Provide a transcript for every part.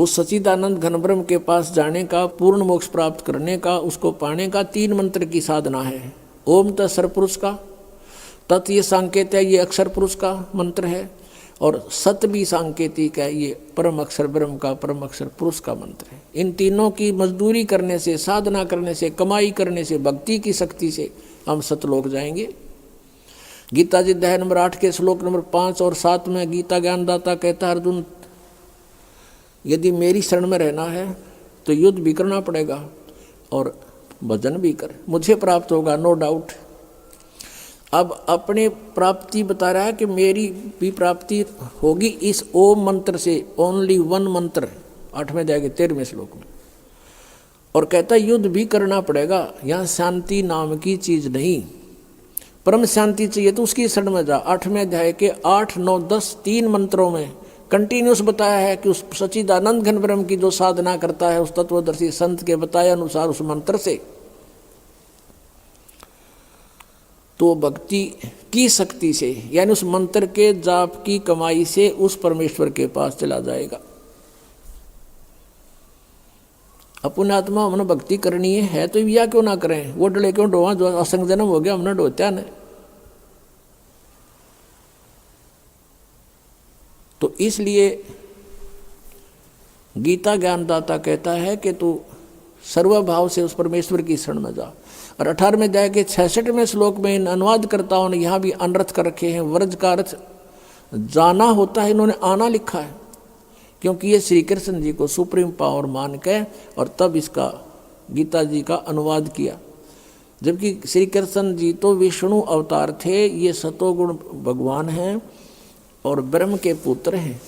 उस सच्चिदानंद घनब्रह्म के पास जाने का, पूर्ण मोक्ष प्राप्त करने का, उसको पाने का 3 मंत्र की साधना है। ओम तत्सर पुरुष का, तत् ये सांकेत है, ये अक्षर पुरुष का मंत्र है, और सत भी सांकेतिक है, ये परम अक्षर ब्रह्म का, परम अक्षर पुरुष का मंत्र है। इन तीनों की मजदूरी करने से, साधना करने से, कमाई करने से, भक्ति की शक्ति से हम सतलोक जाएंगे। गीता जी अध्याय नंबर 8 के श्लोक नंबर 5 और 7 में गीता ज्ञानदाता कहता है, अर्जुन यदि मेरी शरण में रहना है तो युद्ध भी करना पड़ेगा और भजन भी कर, मुझे प्राप्त होगा, नो डाउट। अब अपनी प्राप्ति बता रहा है कि मेरी भी प्राप्ति होगी इस ओम मंत्र से, ओनली 1 मंत्र, 8वें अध्याय के 13वें श्लोक में। और कहता युद्ध भी करना पड़ेगा, यहाँ शांति नाम की चीज नहीं, परम शांति चाहिए तो उसकी शरण में जा। 8वें अध्याय के 8, 9, 10 3 मंत्रों में कंटिन्यूस बताया है कि उस सच्चिदानंद घन ब्रह्म की जो साधना करता है, उस तत्वदर्शी संत के बताए अनुसार उस मंत्र से, तो भक्ति की शक्ति से, यानी उस मंत्र के जाप की कमाई से उस परमेश्वर के पास चला जाएगा। अपने आत्मा हमने भक्ति करनी है तो या क्यों ना करें, वो डले क्यों डोवा, जो असंग जन्म हो गया हमने डोत्या ने। तो इसलिए गीता ज्ञानदाता कहता है कि तू सर्वभाव से उस परमेश्वर की शरण में जा। और 18वें अध्याय के 66वें श्लोक में इन अनुवादकर्ताओं ने यहाँ भी अनर्थ कर रखे हैं। व्रज का अर्थ जाना होता है, इन्होंने आना लिखा है, क्योंकि ये श्री कृष्ण जी को सुप्रीम पावर मान के और तब इसका गीता जी का अनुवाद किया। जबकि श्री कृष्ण जी तो विष्णु अवतार थे, ये सतोगुण भगवान हैं और ब्रह्म के पुत्र हैं,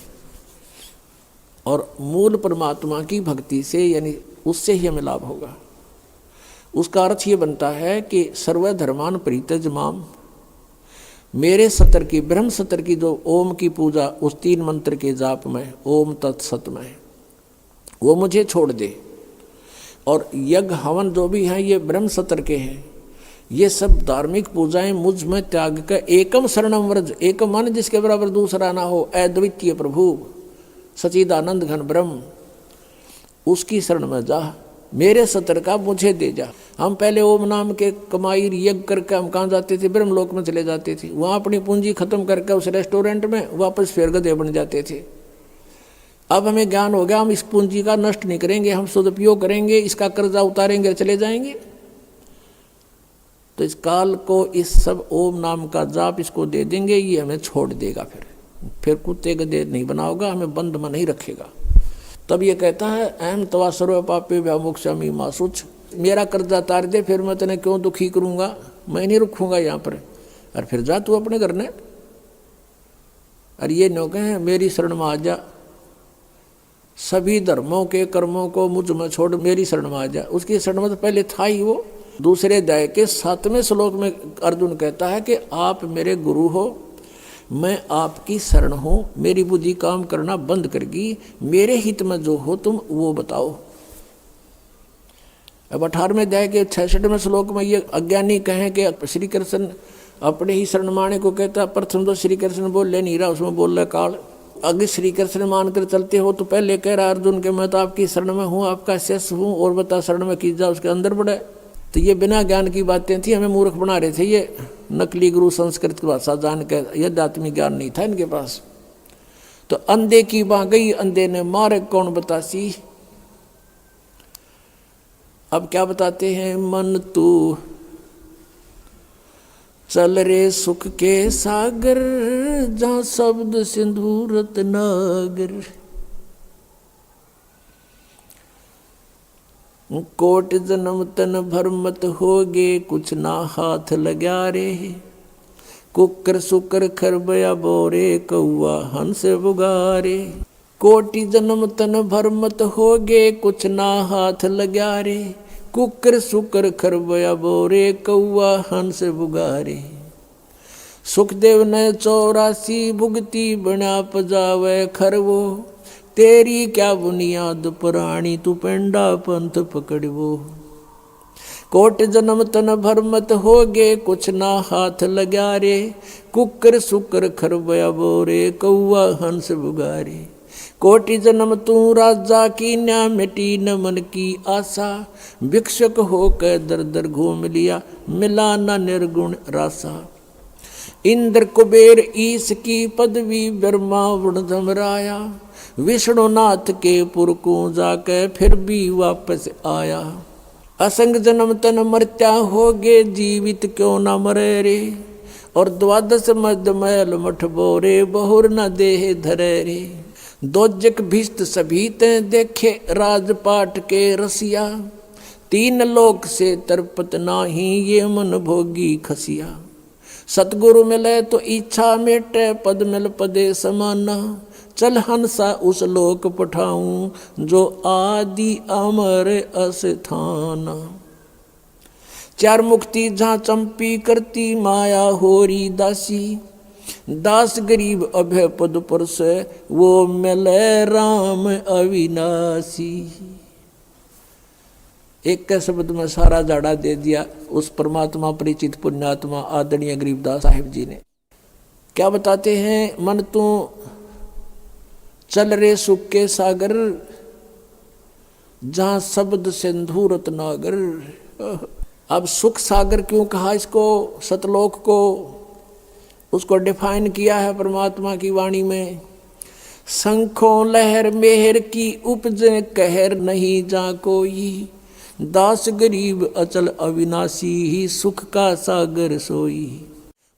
और मूल परमात्मा की भक्ति से, यानी उससे ही हमें लाभ होगा। उसका अर्थ ये बनता है कि सर्वधर्मान परित्यज माम, मेरे सत्र की, ब्रह्म सत्र की जो ओम की पूजा उस 3 मंत्र के जाप में, ओम तत्सत में, वो मुझे छोड़ दे। और यज्ञ हवन जो भी हैं ये ब्रह्म सत्र के हैं, ये सब धार्मिक पूजाएं मुझ में त्याग कर एकम शरणम व्रज, एक मन जिसके बराबर दूसरा ना हो, अद्वितीय प्रभु सच्चिदानंद घन ब्रह्म, उसकी शरण में जा, मेरे सत्र का मुझे दे जा। हम पहले ओम नाम के कमाई यज्ञ करके हम कहाँ जाते थे, ब्रह्मलोक में चले जाते थे, वहाँ अपनी पूंजी खत्म करके उस रेस्टोरेंट में वापस फिर गधे बन जाते थे। अब हमें ज्ञान हो गया, हम इस पूंजी का नष्ट नहीं करेंगे, हम सदुपयोग करेंगे, इसका कर्जा उतारेंगे, चले जाएंगे। तो इस काल को इस सब ओम नाम का जाप इसको दे देंगे, ये हमें छोड़ देगा, फिर कुत्ते गधे नहीं बनाओगा, हमें बंद में नहीं रखेगा। तब ये कहता है अहम तवा सर्व पापे व्यामोक्षामि मा शुच, मेरा कर्जा तार दे, फिर मैं तेने क्यों दुखी करूँगा, मैं नहीं रुकूँगा यहाँ पर, और फिर जा तू अपने घर ने। और ये नो कहें मेरी शरण में आ जा, सभी धर्मों के कर्मों को मुझ में छोड़ मेरी शरण में आ जा। उसकी शरण में तो पहले था ही वो। दूसरे अध्याय के 7वें श्लोक में अर्जुन कहता है कि आप मेरे गुरु हो, मैं आपकी शरण हूँ, मेरी बुद्धि काम करना बंद करगी, मेरे हित में जो हो तुम वो बताओ। अब 18वें अध्याय के 66वें श्लोक में ये अज्ञानी कहें कि श्री कृष्ण अपने ही शरण माने को कहता, प्रथम तो श्री कृष्ण बोल ले नहीं रहा, उसमें बोल रहा काल। अगर श्री कृष्ण मानकर चलते हो तो पहले कह रहा अर्जुन के मैं तो आपकी शरण में हूँ, आपका शिष्य हूँ, और बता शरण में की जा, उसके अंदर बढ़े। तो ये बिना ज्ञान की बातें थी, हमें मूर्ख बना रहे थे ये नकली गुरु, संस्कृत की भाषा जान के, यह आत्मिक ज्ञान नहीं था इनके पास। तो अंधे की बाँ गई, अंधे ने मारे कौन बतासी। अब क्या बताते हैं, मन तू चल रे सुख के सागर, जहाँ शब्द सिंधु रत्नागर। कोट जन्म तन भर मत होगे, कुछ ना हाथ लगा रे। कुकर सुकर खरबया बोरे, कौआ हंस बुगारे। कोटि जन्म तन भर मत होगे, कुछ ना हाथ लगा रे। कुकर सुकर खरबया बोरे, कौआ हंस बुगारे। सुखदेव ने 84 भुगती, बना पजावे खरवो। तेरी क्या बुनियाद पुरानी, तू पेंडा पंथ पकड़वो। कोट जन्म तन भर मत होगे, कुछ ना हाथ लगा रे। कुकर सुकर खरबया बोरे, कौआ हंस बुगारे। कोटि जन्म तू राजा की न्या मिटी न मन की आशा, भिक्षुक होकर दर दर घूम लिया मिला न निर्गुण रासा। इंद्र कुबेर ईश की पदवी ब्रह्मा वरुण धमराया, विष्णुनाथ के पुर को जाकर फिर भी वापस आया। असंग जन्म तन मर्त्या होगे जीवित क्यों न मरे रे, और द्वादश मद मैल मठ बोरे बहुर न देह धरे रे। दोजक भिष्ट सभी ते देखे राजपाट के रसिया, तीन लोक से तरपत नाही ये मन भोगी खसिया। सतगुरु मिले तो इच्छा मेटे पद मिल पदे समाना, चल हंसा उस लोक पठाऊं जो आदि अमर अस्थान। चार मुक्ति जहाँ चंपी करती माया होरी दासी, दास गरीब अभय पद पर से वो मिले राम अविनाशी। एक के शब्द में सारा जाड़ा दे दिया उस परमात्मा परिचित पुण्यात्मा आदरणीय गरीबदास साहिब जी ने। क्या बताते हैं, मन तू चल रे सुख के सागर, जहां शब्द सिंधु रत्नागर। अब सुख सागर क्यों कहा इसको, सतलोक को, उसको डिफाइन किया है परमात्मा की वाणी में। शंखों लहर मेहर की उपजे कहर नहीं जा कोई, दास गरीब अचल अविनाशी ही सुख का सागर सोई।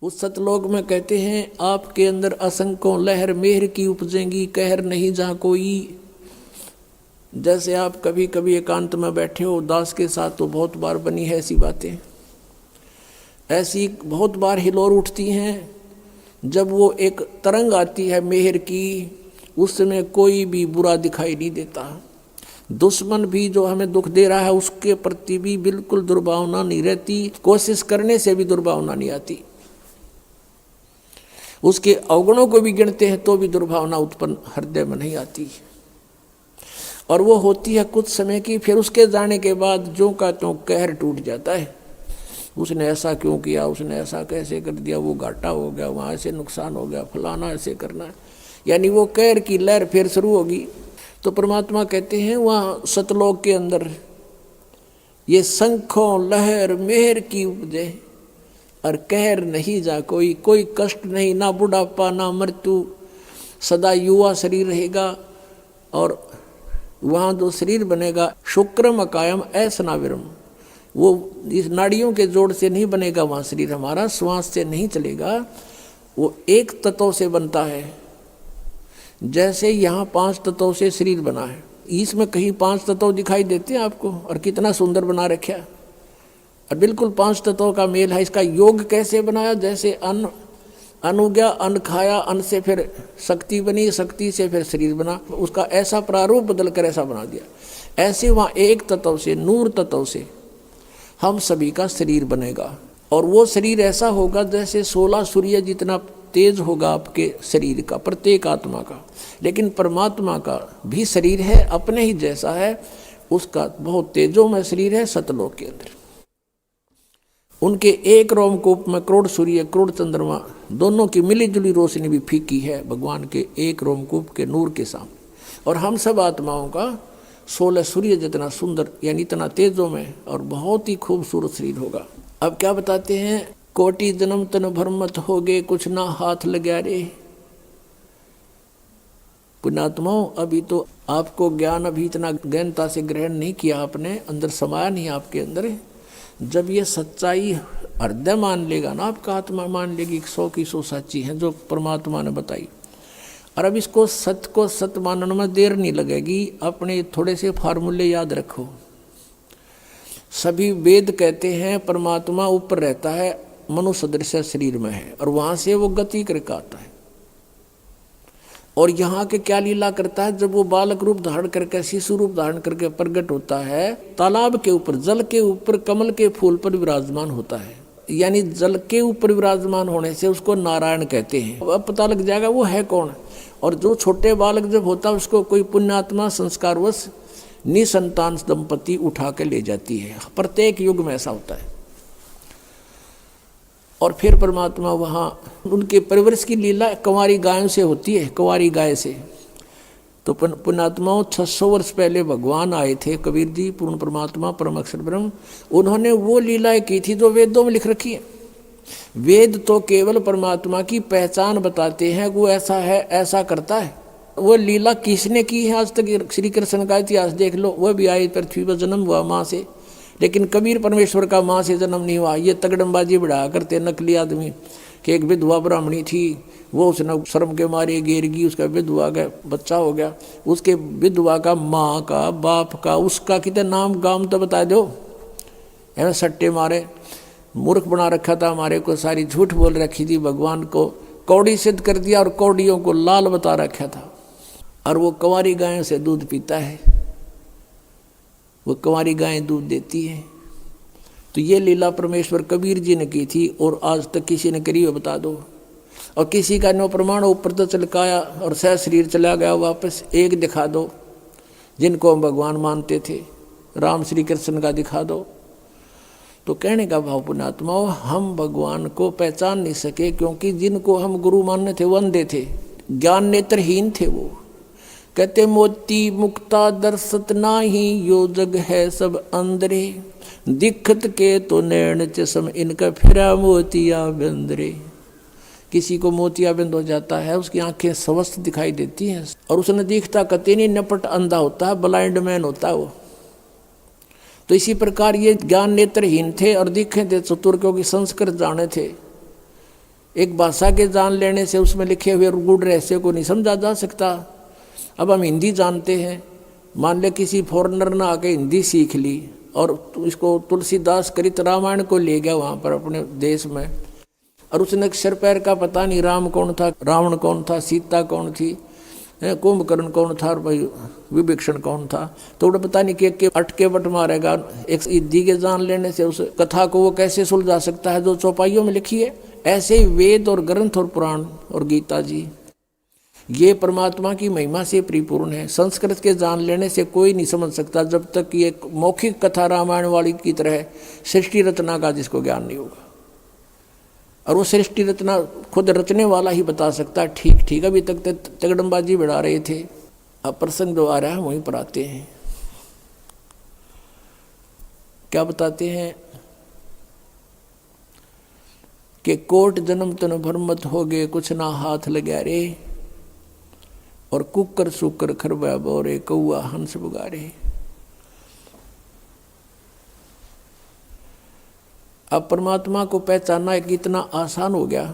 उस सतलोक में कहते हैं आपके अंदर असंख्यों लहर मेहर की उपजेंगी, कहर नहीं जा कोई। जैसे आप कभी कभी एकांत में बैठे हो दास के साथ, तो बहुत बार बनी है ऐसी बातें, ऐसी बहुत बार हिलोर उठती हैं। जब वो एक तरंग आती है मेहर की, उस समय कोई भी बुरा दिखाई नहीं देता। दुश्मन भी जो हमें दुख दे रहा है उसके प्रति भी बिल्कुल दुर्भावना नहीं रहती, कोशिश करने से भी दुर्भावना नहीं आती। उसके अवगुणों को भी गिनते हैं तो भी दुर्भावना उत्पन्न हृदय में नहीं आती, और वो होती है कुछ समय की। फिर उसके जाने के बाद जो का त्यों कहर टूट जाता है। उसने ऐसा क्यों किया, उसने ऐसा कैसे कर दिया, वो घाटा हो गया, वहाँ ऐसे नुकसान हो गया, फलाना ऐसे करना, यानी वो कहर की लहर फिर शुरू होगी। तो परमात्मा कहते हैं वहाँ सतलोक के अंदर ये शंखों लहर मेहर की उपजे, और कहर नहीं जा कोई, कोई कष्ट नहीं, ना बुढ़ापा ना मृत्यु, सदा युवा शरीर रहेगा। और वहाँ जो शरीर बनेगा शुक्रम अकायम ऐसनाविरम, वो इस नाड़ियों के जोड़ से नहीं बनेगा वहाँ शरीर हमारा, श्वास से नहीं चलेगा, वो एक तत्व से बनता है। जैसे यहाँ 5 तत्वों से शरीर बना है, इसमें कहीं 5 तत्व दिखाई देते हैं आपको, और कितना सुंदर बना रखा, और बिल्कुल 5 तत्वों का मेल है। इसका योग कैसे बनाया, जैसे अन्न हो गया, अन्न खाया, अन्न से फिर शक्ति बनी, शक्ति से फिर शरीर बना, उसका ऐसा प्रारूप बदल कर ऐसा बना दिया। ऐसे वहाँ एक तत्व से, नूर तत्व से हम सभी का शरीर बनेगा, और वो शरीर ऐसा होगा जैसे 16 सूर्य जितना तेज होगा आपके शरीर का, प्रत्येक आत्मा का। लेकिन परमात्मा का भी शरीर है, अपने ही जैसा है, उसका बहुत तेजोमय शरीर है सतलोक के अंदर। उनके एक रोमकूप में करोड़ सूर्य करोड़ चंद्रमा दोनों की मिली जुली रोशनी भी फीकी है भगवान के एक रोमकूप के नूर के सामने। और हम सब आत्माओं का 16 सूर्य जितना सुंदर, यानी इतना तेजों में और बहुत ही खूबसूरत शरीर होगा। अब क्या बताते हैं, कोटि जन्म तन भरमत हो गए कुछ ना हाथ लगा रे। पुण्यात्माओं, अभी तो आपको ज्ञान अभी इतना गहनता से ग्रहण नहीं किया, आपने अंदर समाया नहीं आपके अंदर। जब ये सच्चाई हृदय मान लेगा ना, आपका आत्मा मान लेगी 100 की 100 सच्ची है जो परमात्मा ने बताई। और अब इसको सत्य को सत्य मानने में देर नहीं लगेगी। अपने थोड़े से फार्मूले याद रखो। सभी वेद कहते हैं परमात्मा ऊपर रहता है, मनुष्य सदृश शरीर में है, और वहाँ से वो गति करके आता है। और यहाँ के क्या लीला करता है, जब वो बालक रूप धारण करके, शिशु रूप धारण करके प्रकट होता है, तालाब के ऊपर, जल के ऊपर, कमल के फूल पर विराजमान होता है। यानी जल के ऊपर विराजमान होने से उसको नारायण कहते हैं। अब पता लग जाएगा वो है कौन। और जो छोटे बालक जब होता है उसको कोई पुण्यात्मा संस्कारवश निसंतान दंपति उठा के ले जाती है। प्रत्येक युग में ऐसा होता है। और फिर परमात्मा वहाँ उनके परिवृष की लीला कुंवारी गायों से होती है। कुंवारी गाय से तो पुण्यात्माओं 600 वर्ष पहले भगवान आए थे कबीर जी, पूर्ण परमात्मा परम अक्षर ब्रह्म। उन्होंने वो लीलाएं की थी जो वेदों में लिख रखी है। वेद तो केवल परमात्मा की पहचान बताते हैं, वो ऐसा है, ऐसा करता है। वो लीला किसने की है आज तक? श्री कृष्ण का इतिहास देख लो, वह भी आए पृथ्वी पर, जन्म हुआ माँ से, लेकिन कबीर परमेश्वर का माँ से जन्म नहीं हुआ। ये तगड़मबाजी बढ़ा करते नकली आदमी कि एक विधवा ब्राह्मणी थी, वो उसने शर्म के मारे गिरगी, उसका विधवा का बच्चा हो गया, उसके विधवा का माँ का बाप का उसका कितने नाम गाम तो बता दो। ऐसे सट्टे मारे मूर्ख बना रखा था हमारे को, सारी झूठ बोल रखी थी, भगवान को कौड़ी सिद्ध कर दिया और कौड़ियों को लाल बता रखा था। और वो कंवारी गायों से दूध पीता है, वो कंवारी गायें दूध देती है। तो ये लीला परमेश्वर कबीर जी ने की थी और आज तक किसी ने करी हो बता दो। और किसी का नो प्रमाण ऊपर तो चलकाया और सह शरीर चला गया वापस, एक दिखा दो जिनको हम भगवान मानते थे, राम श्री कृष्ण का दिखा दो। तो कहने का भाव पुण्यात्माओं, हम भगवान को पहचान नहीं सके क्योंकि जिनको हम गुरु मानने थे वो अंधे थे, ज्ञान नेत्रहीन थे। वो कहते मोती मुक्ता दर्शत नाही, यो जग है सब अंदरे, दिखत के तो नैन चश्म इनका फिरा मोतिया बंदरे। किसी को मोतिया बंद हो जाता है, उसकी आंखें स्वस्थ दिखाई देती हैं और उसने दिखता कते नहीं, नपट अंधा होता है, ब्लाइंड मैन होता है वो। तो इसी प्रकार ये ज्ञान नेत्रहीन थे और दिखे थे चतुर, क्योंकि संस्कृत जाने थे। एक भाषा के जान लेने से उसमें लिखे हुए गूढ़ रहस्य को नहीं समझा जा सकता। अब हम हिंदी जानते हैं, मान ले किसी फॉरेनर ने आके हिंदी सीख ली और इसको तुलसीदास करित रामायण को ले गया वहाँ पर अपने देश में, और उसने अक्षर पैर का पता नहीं, राम कौन था, रावण कौन था, सीता कौन थी, कुंभकर्ण कौन था और भाई विभीषण कौन था, तो उन्हें पता नहीं कि अटके बट मारेगा। एक हिंदी के जान लेने से उस कथा को वो कैसे सुलझा सकता है जो चौपाइयों में लिखी है। ऐसे ही वेद और ग्रंथ और पुराण और गीता जी ये परमात्मा की महिमा से परिपूर्ण है। संस्कृत के जान लेने से कोई नहीं समझ सकता जब तक ये मौखिक कथा रामायण वाली की तरह सृष्टि रचना का जिसको ज्ञान नहीं होगा। और वो सृष्टि रचना खुद रचने वाला ही बता सकता है। ठीक ठीक, अभी तक तगड़मबाजी बढ़ा रहे थे, अब प्रसंग जो आ रहा है वहीं पर आते हैं। क्या बताते हैं कि कोट जन्म तन भरमत हो गए, कुछ ना हाथ लगा रे, और कुकर सुकर खरबा बोरे, कौआ हंस बुगारे। अब परमात्मा को पहचानना एक इतना आसान हो गया।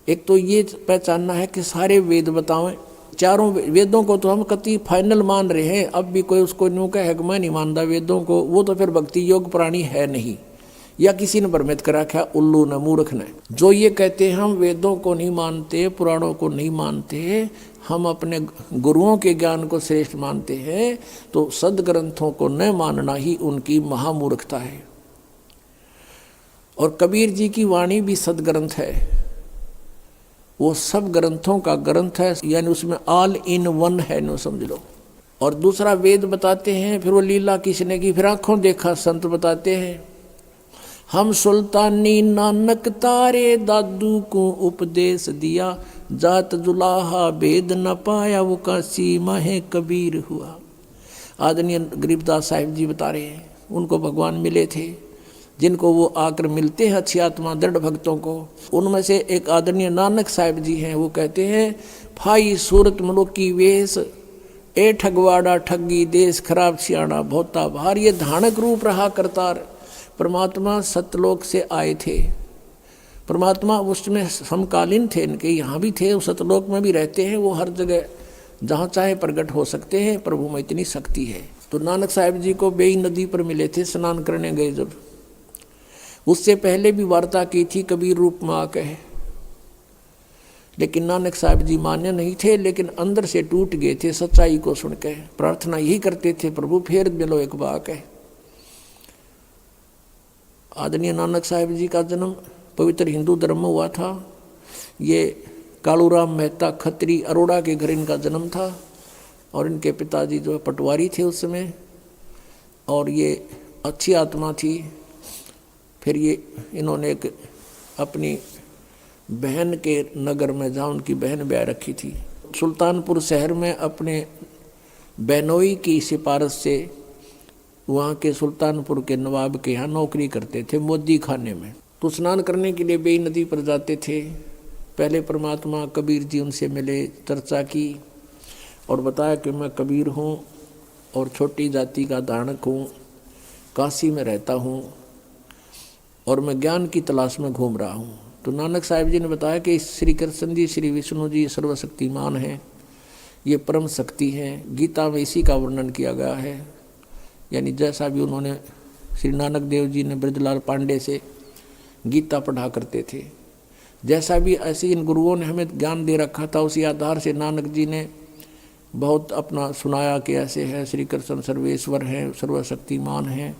एक तो ये पहचानना है कि सारे वेद बतावें, चारों वेदों को तो हम कति फाइनल मान रहे हैं। अब भी कोई उसको न्यू का है मैं नहीं मानता वेदों को, वो तो फिर भक्ति योग प्राणी है नहीं, या किसी ने भ्रमित करा रखा उल्लू ने मूर्ख ने। जो ये कहते हैं हम वेदों को नहीं मानते, पुराणों को नहीं मानते, हम अपने गुरुओं के ज्ञान को श्रेष्ठ मानते हैं, तो सदग्रंथों को न मानना ही उनकी महामूर्खता है। और कबीर जी की वाणी भी सदग्रंथ है, वो सब ग्रंथों का ग्रंथ है, यानी उसमें ऑल इन वन है, नो समझ लो। और दूसरा वेद बताते हैं, फिर वो लीला किसने की, फिर आंखों देखा संत बताते हैं। हम सुल्तानी नानक तारे, दादू को उपदेश दिया, जात जुलाहा भेद न पाया, वो काशी माहे कबीर हुआ। आदरणीय गरीबदास साहिब जी बता रहे हैं, उनको भगवान मिले थे, जिनको वो आकर मिलते हैं अच्छी आत्मा दृढ़ भक्तों को। उनमें से एक आदरणीय नानक साहिब जी हैं, वो कहते हैं फाई सूरत मनुकी वेश, ए ठगवाड़ा ठगी देश, खराब सियाणा भोता भार। ये धानक रूप रहा करतार। परमात्मा सतलोक से आए थे, परमात्मा उसमें समकालीन थे, इनके यहाँ भी थे, उस सतलोक में भी रहते हैं, वो हर जगह जहाँ चाहे प्रकट हो सकते हैं, प्रभु में इतनी शक्ति है। तो नानक साहिब जी को बेई नदी पर मिले थे, स्नान करने गए जब, उससे पहले भी वार्ता की थी कबीर रूप में आके, लेकिन नानक साहिब जी मान्य नहीं थे, लेकिन अंदर से टूट गए थे सच्चाई को सुन के। प्रार्थना यही करते थे, प्रभु फेर मिलो एक बार के। आदरणीय नानक साहिब जी का जन्म पवित्र हिंदू धर्म में हुआ था। ये कालूराम मेहता खत्री अरोड़ा के घर इनका जन्म था, और इनके पिताजी जो पटवारी थे उस समय, और ये अच्छी आत्मा थी। फिर ये इन्होंने एक अपनी बहन के नगर में, जहाँ उनकी बहन ब्याह रखी थी, सुल्तानपुर शहर में अपने बेनोई की सिफारिश से वहाँ के सुल्तानपुर के नवाब के यहाँ नौकरी करते थे मोदी खाने में। तो स्नान करने के लिए बेई नदी पर जाते थे। पहले परमात्मा कबीर जी उनसे मिले, चर्चा की और बताया कि मैं कबीर हूँ और छोटी जाति का धारणक हूँ, काशी में रहता हूँ और मैं ज्ञान की तलाश में घूम रहा हूँ। तो नानक साहिब जी ने बताया कि श्री कृष्ण जी, श्री विष्णु जी सर्वशक्तिमान हैं, ये परम शक्ति हैं। गीता में इसी का वर्णन किया गया है। यानी जैसा भी उन्होंने श्री नानक देव जी ने ब्रजलाल पांडे से गीता पढ़ा करते थे, जैसा भी ऐसे इन गुरुओं ने हमें ज्ञान दे रखा था, उसी आधार से नानक जी ने बहुत अपना सुनाया कि ऐसे है श्री कृष्ण सर्वेश्वर हैं, सर्वशक्तिमान हैं,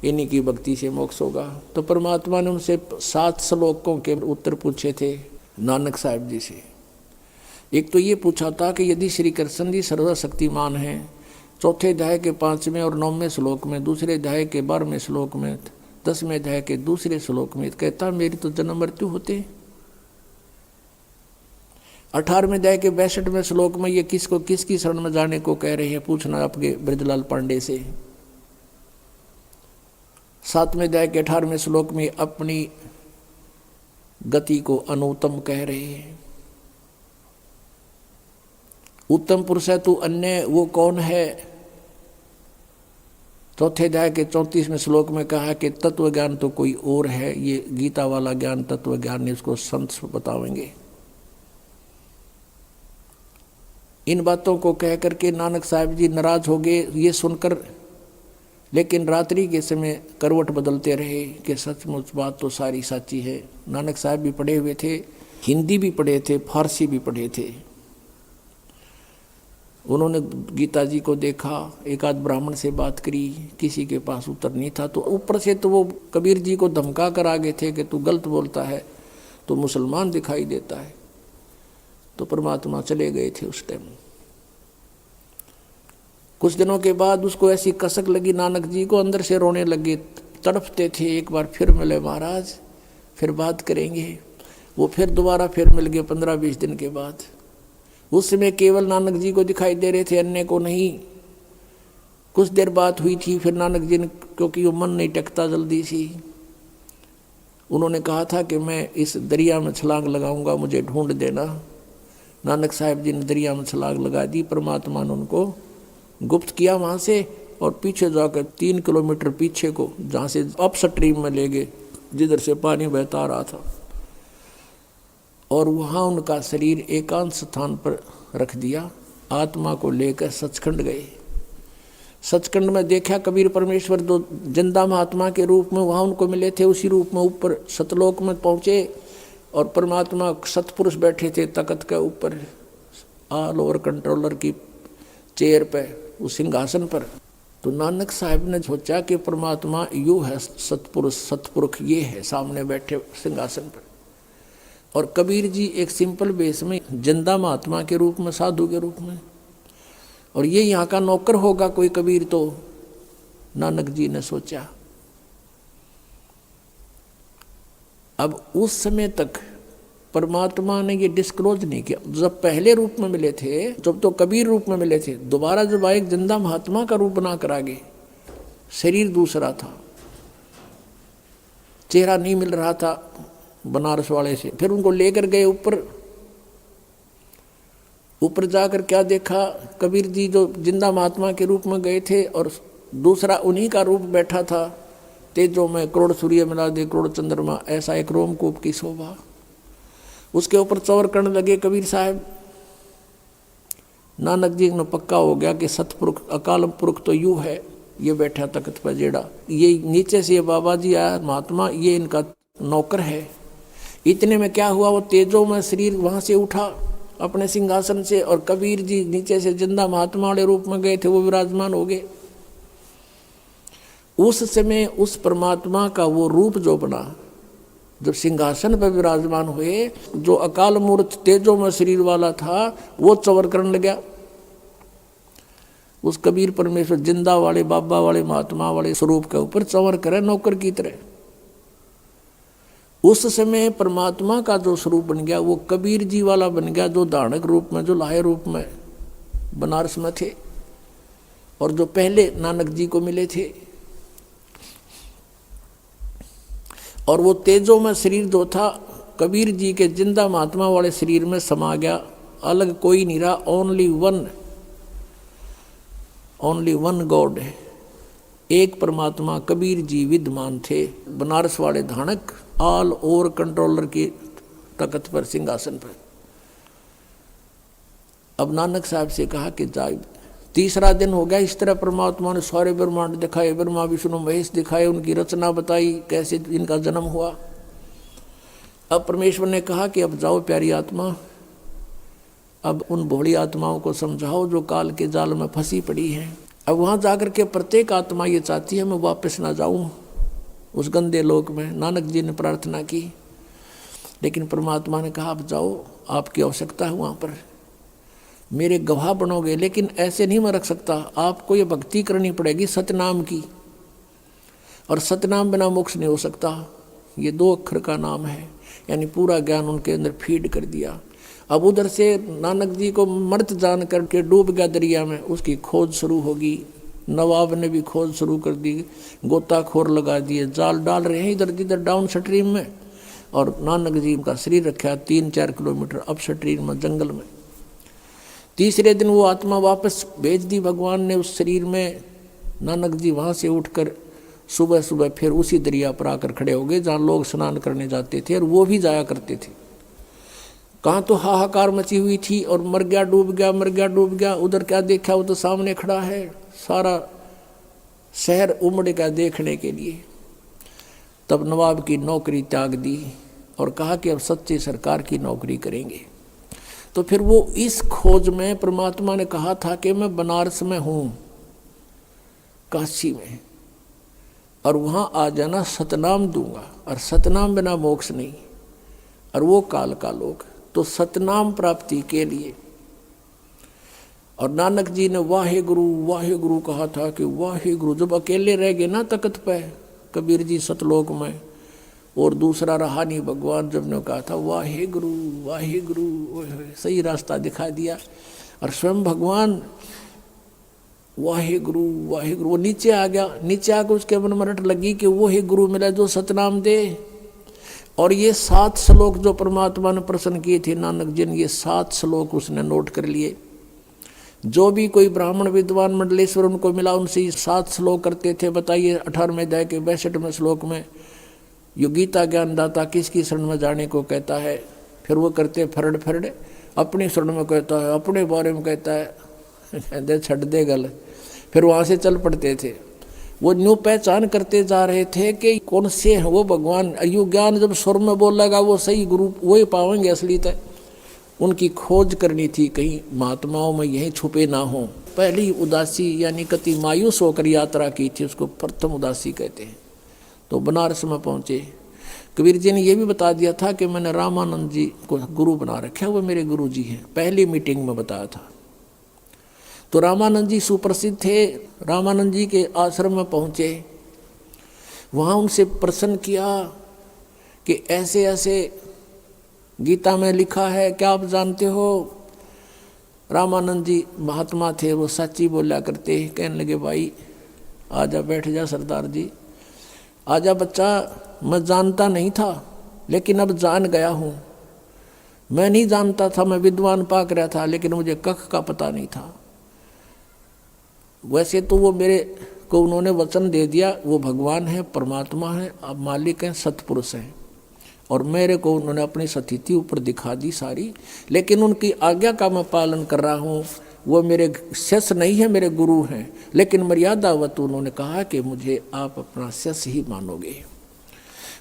इन्हीं की भक्ति से मोक्ष होगा। तो परमात्मा ने उनसे 7 श्लोकों के उत्तर पूछे थे नानक साहिब जी से। एक तो ये पूछा था कि यदि श्री कृष्ण जी सर्वशक्तिमान हैं, चौथे अध्याय के 5वें और 9वें श्लोक में, दूसरे अध्याय के 12वें श्लोक में, 10वें अध्याय के दूसरे श्लोक में कहता मेरी तो जन्म मृत्यु होते। 18वें अध्याय के 62वें श्लोक में ये किसको किसकी शरण में जाने को कह रहे हैं, पूछना आपके ब्रजलाल पांडे से। 7वें अध्याय के 18वें श्लोक में अपनी गति को अनुत्तम कह रहे हैं। उत्तम पुरुष है तू, अन्य वो कौन है। चौथे अध्याय के 34वें श्लोक में कहा कि तत्व ज्ञान तो कोई और है। ये गीता वाला ज्ञान तत्व ज्ञान है, इसको संत बतावेंगे। इन बातों को कह करके नानक साहिब जी नाराज हो गए ये सुनकर, लेकिन रात्रि के समय करवट बदलते रहे कि सचमुच बात तो सारी सच्ची है। नानक साहब भी पढ़े हुए थे, हिंदी भी पढ़े थे, फारसी भी पढ़े थे। उन्होंने गीता जी को देखा, एक आध ब्राह्मण से बात करी, किसी के पास उत्तर नहीं था। तो ऊपर से तो वो कबीर जी को धमका कर आगे थे कि तू गलत बोलता है तो मुसलमान दिखाई देता है। तो परमात्मा चले गए थे उस टाइम। कुछ दिनों के बाद उसको ऐसी कसक लगी नानक जी को, अंदर से रोने लगे, तड़पते थे। एक बार फिर मिले महाराज, फिर बात करेंगे। वो फिर दोबारा फिर मिल गए 15-20 दिन के बाद। उस समय केवल नानक जी को दिखाई दे रहे थे, अन्य को नहीं। कुछ देर बात हुई थी, फिर नानक जी ने, क्योंकि वो मन नहीं टकता जल्दी सी, उन्होंने कहा था कि मैं इस दरिया में छलांग लगाऊंगा, मुझे ढूंढ देना। नानक साहिब जी ने दरिया में छलांग लगा दी। परमात्मा ने उनको गुप्त किया वहाँ से और पीछे जाकर 3 किलोमीटर पीछे को, जहाँ से अप स्ट्रीम में ले गए, जिधर से पानी बहता आ रहा था, और वहाँ उनका शरीर एकांत स्थान पर रख दिया। आत्मा को लेकर सचखंड गए। सचखंड में देखा कबीर परमेश्वर जो जिंदा महात्मा के रूप में वहाँ उनको मिले थे, उसी रूप में ऊपर सतलोक में पहुँचे और परमात्मा सतपुरुष बैठे थे तख्त के ऊपर, ऑल ओवर कंट्रोलर की चेयर पे, उस सिंहासन पर। तो नानक साहब ने सोचा कि परमात्मा यू है सतपुरुष, सतपुरुष ये है सामने बैठे सिंहासन पर, और कबीर जी एक सिंपल वेश में जिंदा महात्मा के रूप में, साधु के रूप में, और ये यहाँ का नौकर होगा कोई कबीर। तो नानक जी ने सोचा। अब उस समय तक परमात्मा ने ये डिस्क्लोज नहीं किया। जब पहले रूप में मिले थे, जब तो कबीर रूप में मिले थे, दोबारा जब आए जिंदा महात्मा का रूप बना कर आगे, शरीर दूसरा था, चेहरा नहीं मिल रहा था बनारस वाले से। फिर उनको लेकर गए ऊपर। ऊपर जाकर क्या देखा, कबीर जी जो जिंदा महात्मा के रूप में गए थे और दूसरा उन्हीं का रूप बैठा था, तेजों में करोड़ सूर्य मिला दे करोड़ चंद्रमा, ऐसा एक रोमकूप की शोभा। उसके ऊपर चौर करने लगे कबीर साहब। नानक जी ने पक्का हो गया कि सतपुरुष अकाल पुरुष तो यूँ है, ये बैठा तख्त पर जेड़ा, ये नीचे से ये बाबा जी आया महात्मा, ये इनका नौकर है। इतने में क्या हुआ, वो तेजों में शरीर वहाँ से उठा अपने सिंहासन से, और कबीर जी नीचे से जिंदा महात्मा वाले रूप में गए थे, वो विराजमान हो गए। उस समय उस परमात्मा का वो रूप जो बना, जब सिंहासन पर विराजमान हुए, जो अकाल मूर्त तेजों में शरीर वाला था, वो चवर करने लगा। उस कबीर परमेश्वर जिंदा वाले बाबा वाले महात्मा वाले स्वरूप के ऊपर चवर करे नौकर की तरह। उस समय परमात्मा का जो स्वरूप बन गया वो कबीर जी वाला बन गया, जो धारणक रूप में, जो लाहे रूप में बनारस में थे और जो पहले नानक जी को मिले थे। और वो तेजो में शरीर जो था कबीर जी के जिंदा महात्मा वाले शरीर में समा गया, अलग कोई नहीं रहा, ओनली वन गॉड है, एक परमात्मा कबीर जी विद्यमान थे। बनारस वाले धानक ऑल ओवर कंट्रोलर की तख्त पर, सिंहासन पर। अब नानक साहब से कहा कि जा, तीसरा दिन हो गया, इस तरह परमात्मा ने सारे ब्रह्मांड दिखाए, ब्रह्मा विष्णु महेश दिखाए, उनकी रचना बताई, कैसे इनका जन्म हुआ। अब परमेश्वर ने कहा कि अब जाओ प्यारी आत्मा, अब उन भोली आत्माओं को समझाओ जो काल के जाल में फंसी पड़ी हैं। अब वहाँ जाकर के प्रत्येक आत्मा ये चाहती है मैं वापस ना जाऊँ उस गंदे लोक में। नानक जी ने प्रार्थना की, लेकिन परमात्मा ने कहा अब जाओ, आपकी आवश्यकता है वहाँ पर, मेरे गवाह बनोगे, लेकिन ऐसे नहीं मैं रख सकता, आपको ये भक्ति करनी पड़ेगी सतनाम की, और सतनाम बिना मोक्ष नहीं हो सकता। ये 2 अक्षर का नाम है, यानी पूरा ज्ञान उनके अंदर फीड कर दिया। अब उधर से नानक जी को मर्त जान करके डूब गया दरिया में, उसकी खोज शुरू होगी। नवाब ने भी खोज शुरू कर दी, गोताखोर लगा दिए, जाल डाल रहे हैं इधर जिधर डाउन स्ट्रीम में, और नानक जी का शरीर रखा 3-4 किलोमीटर अप स्ट्रीम में, जंगल में। तीसरे दिन वो आत्मा वापस भेज दी भगवान ने उस शरीर में। नानक जी वहाँ से उठकर सुबह सुबह फिर उसी दरिया पर आकर खड़े हो गए जहाँ लोग स्नान करने जाते थे, और वो भी जाया करते थे। कहाँ तो हाहाकार मची हुई थी, और मर गया डूब गया, मर गया डूब गया। उधर क्या देखा, वो तो सामने खड़ा है, सारा शहर उमड़ गया देखने के लिए। तब नवाब की नौकरी त्याग दी और कहा कि अब सच्ची सरकार की नौकरी करेंगे। तो फिर वो इस खोज में परमात्मा ने कहा था कि मैं बनारस में हूँ, काशी में, और वहाँ आ जाना, सतनाम दूंगा, और सतनाम बिना मोक्ष नहीं, और वो काल का लोक। तो सतनाम प्राप्ति के लिए, और नानक जी ने वाहे गुरु कहा था कि वाहे गुरु। जब अकेले रह गए ना तख्त पे कबीर जी सतलोक में, और दूसरा रहा नहीं भगवान, जब ने कहा था वाहे गुरु, सही रास्ता दिखा दिया। और स्वयं भगवान वाहे गुरु, वो नीचे आ गया। नीचे आकर उसके मन में रट लगी कि वो ही गुरु मिला जो सतनाम दे। और ये 7 श्लोक जो परमात्मा ने प्रसन्न किए थे नानक जी ने, ये 7 श्लोक उसने नोट कर लिए। जो भी कोई ब्राह्मण विद्वान मंडलेश्वर उनको मिला, उनसे ये 7 श्लोक करते थे। बताइए 18वें अध्याय के 62वें श्लोक में यो गीता ज्ञानदाता किसकी शरण में जाने को कहता है। फिर वो करते फरड़ अपनी शरण में कहता है, अपने बारे में कहता है, कहते छड़ दे गल। फिर वहाँ से चल पड़ते थे। वो न्यू पहचान करते जा रहे थे कि कौन से हैं वो भगवान। अयु ज्ञान जब स्वर में बोलेगा वो सही गुरु वही पाएंगे असली तय। उनकी खोज करनी थी, कहीं महात्माओं में यही छुपे ना हो। पहली उदासी यानी कति मायूस होकर यात्रा की थी, उसको प्रथम उदासी कहते हैं। तो बनारस में पहुँचे। कबीर जी ने यह भी बता दिया था कि मैंने रामानंद जी को गुरु बना रखा है, वो मेरे गुरु जी हैं, पहली मीटिंग में बताया था। तो रामानंद जी सुप्रसिद्ध थे। रामानंद जी के आश्रम में पहुँचे, वहाँ उनसे प्रश्न किया कि ऐसे ऐसे गीता में लिखा है, क्या आप जानते हो? रामानंद जी महात्मा थे, वो सच्ची बोला करते। कहने लगे भाई आजा, बैठ जा सरदार जी, आजा बच्चा, मैं जानता नहीं था लेकिन अब जान गया हूँ। मैं नहीं जानता था, मैं विद्वान पाक रहा था, लेकिन मुझे कख का पता नहीं था। वैसे तो वो मेरे को उन्होंने वचन दे दिया, वो भगवान है, परमात्मा है, अब मालिक हैं, सतपुरुष हैं, और मेरे को उन्होंने अपनी स्थिति ऊपर दिखा दी सारी। लेकिन उनकी आज्ञा का मैं पालन कर रहा हूँ। वो मेरे शिष्य नहीं है, मेरे गुरु हैं, लेकिन मर्यादावत उन्होंने कहा कि मुझे आप अपना शिष्य ही मानोगे।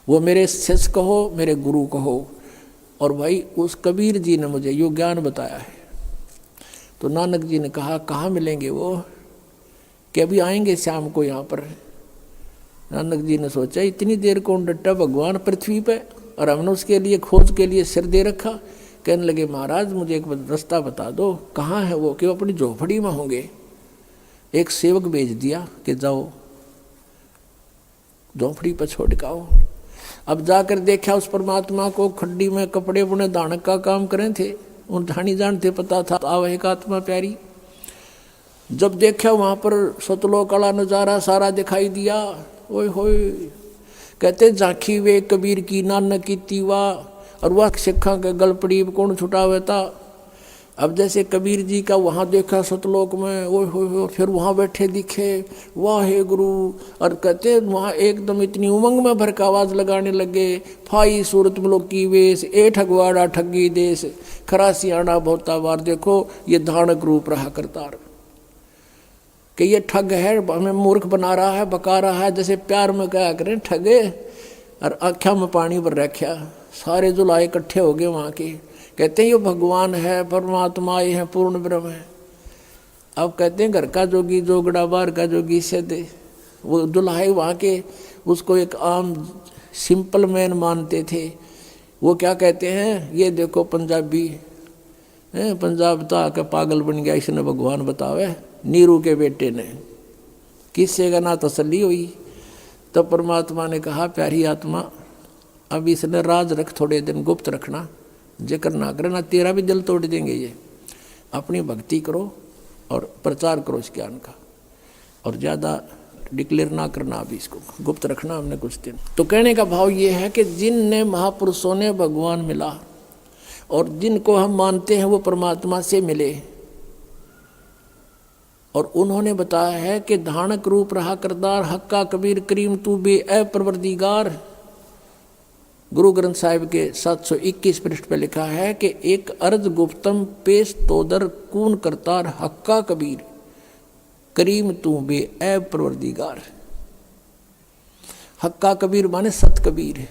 वो मेरे शिष्य कहो, मेरे गुरु कहो। और भाई उस कबीर जी ने मुझे यो ज्ञान बताया है। तो नानक जी ने कहा कहाँ मिलेंगे वो? कि अभी आएंगे शाम को यहाँ पर। नानक जी ने सोचा इतनी देर कौन डटा भगवान पृथ्वी पे, और हमने उसके लिए खोज के लिए सिर दे रखा। कहने लगे महाराज मुझे एक रास्ता बता दो, कहाँ है वो? कि वो अपनी झोपड़ी में होंगे। एक सेवक भेज दिया कि जाओ झोपड़ी पर छोड़ के आओ। अब जाकर देखा उस परमात्मा को, खड्डी में कपड़े बुने धानक का काम करें थे, उन धानी जानते पता था आवहिक आत्मा प्यारी। जब देखा वहाँ पर सतलोक वाला नज़ारा सारा दिखाई दिया, ओए होए, कहते झांकी वे कबीर की नानक की तीवा, और वह सिखा के गलपड़ी कौन छुटावे था। अब जैसे कबीर जी का वहाँ देखा सतलोक में, ओए होए, फिर वहाँ बैठे दिखे, वाह हे गुरु, और कहते वहाँ एकदम इतनी उमंग में भर का आवाज़ लगाने लगे, फाई सूरत मुल्क की वेश, ए ठगवाड़ा ठगी देश, खरा सियाणा बहुता बार। देखो ये धानक रूप रहा करतार कि ये ठग है, हमें मूर्ख बना रहा है, बका रहा है, जैसे प्यार में क्या करें ठगे, और आँखों में पानी भर रखा। सारे जुलाए इकट्ठे हो गए वहाँ के, कहते हैं ये भगवान है, परमात्मा ये है, पूर्ण ब्रह्म है। अब कहते हैं घर का जोगी जोगड़ा, बाहर का जोगी सदे। वो दुल्हाए वहाँ के उसको एक आम सिंपल मैन मानते थे। वो क्या कहते हैं, ये देखो पंजाबी है, पंजाब तो आके पागल बन गया, इसने भगवान बतावे, नीरू के बेटे ने, किससे का ना तसल्ली हुई। तो परमात्मा ने कहा प्यारी आत्मा, अब इसने राज रख, थोड़े दिन गुप्त रखना, जिक्र ना करे ना तेरा भी दिल तोड़ देंगे ये। अपनी भक्ति करो और प्रचार करो इस ज्ञान का, और ज़्यादा डिक्लेयर ना करना, अभी इसको गुप्त रखना हमने कुछ दिन। तो कहने का भाव ये है कि जिनने महापुरुषों ने भगवान मिला और जिनको हम मानते हैं वो परमात्मा से मिले, और उन्होंने बताया है कि धानक रूप रहा करदार, हक्का कबीर करीम तू बे ए परवरदिगार। गुरु ग्रंथ साहिब के 721 पृष्ठ पे लिखा है कि एक अर्ज गुप्तम पेश तोदर कून करतार, हक्का कबीर करीम तू बे ए परवरदिगार। हक्का कबीर माने सत कबीर।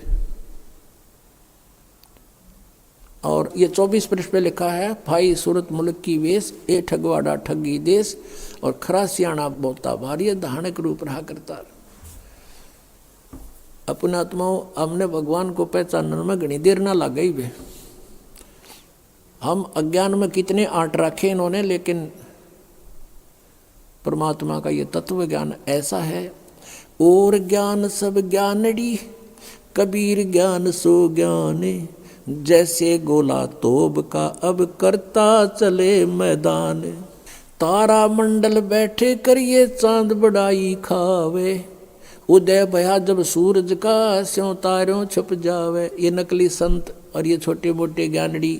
और ये 24 पृष्ठ पे लिखा है, भाई सूरत मुल्क की वेश, ए ठगवाड़ा ठगी देश, और खरा सियाणा बहुता भारी, धानक रूप रहा करता। अपने आत्माओं, हमने भगवान को पहचानने में घनी देर ना लग गई वे। हम अज्ञान में कितने आंट रखे इन्होंने, लेकिन परमात्मा का ये तत्व ज्ञान ऐसा है। और ज्ञान सब ज्ञानड़ी, कबीर ज्ञान सो ज्ञाने, जैसे गोला तोब का अब करता चले मैदान। तारा मंडल बैठे करिए चांद बड़ाई खावे, उदय भया जब सूरज का स्यों तारों छुप जावे। ये नकली संत और ये छोटे मोटे ज्ञानड़ी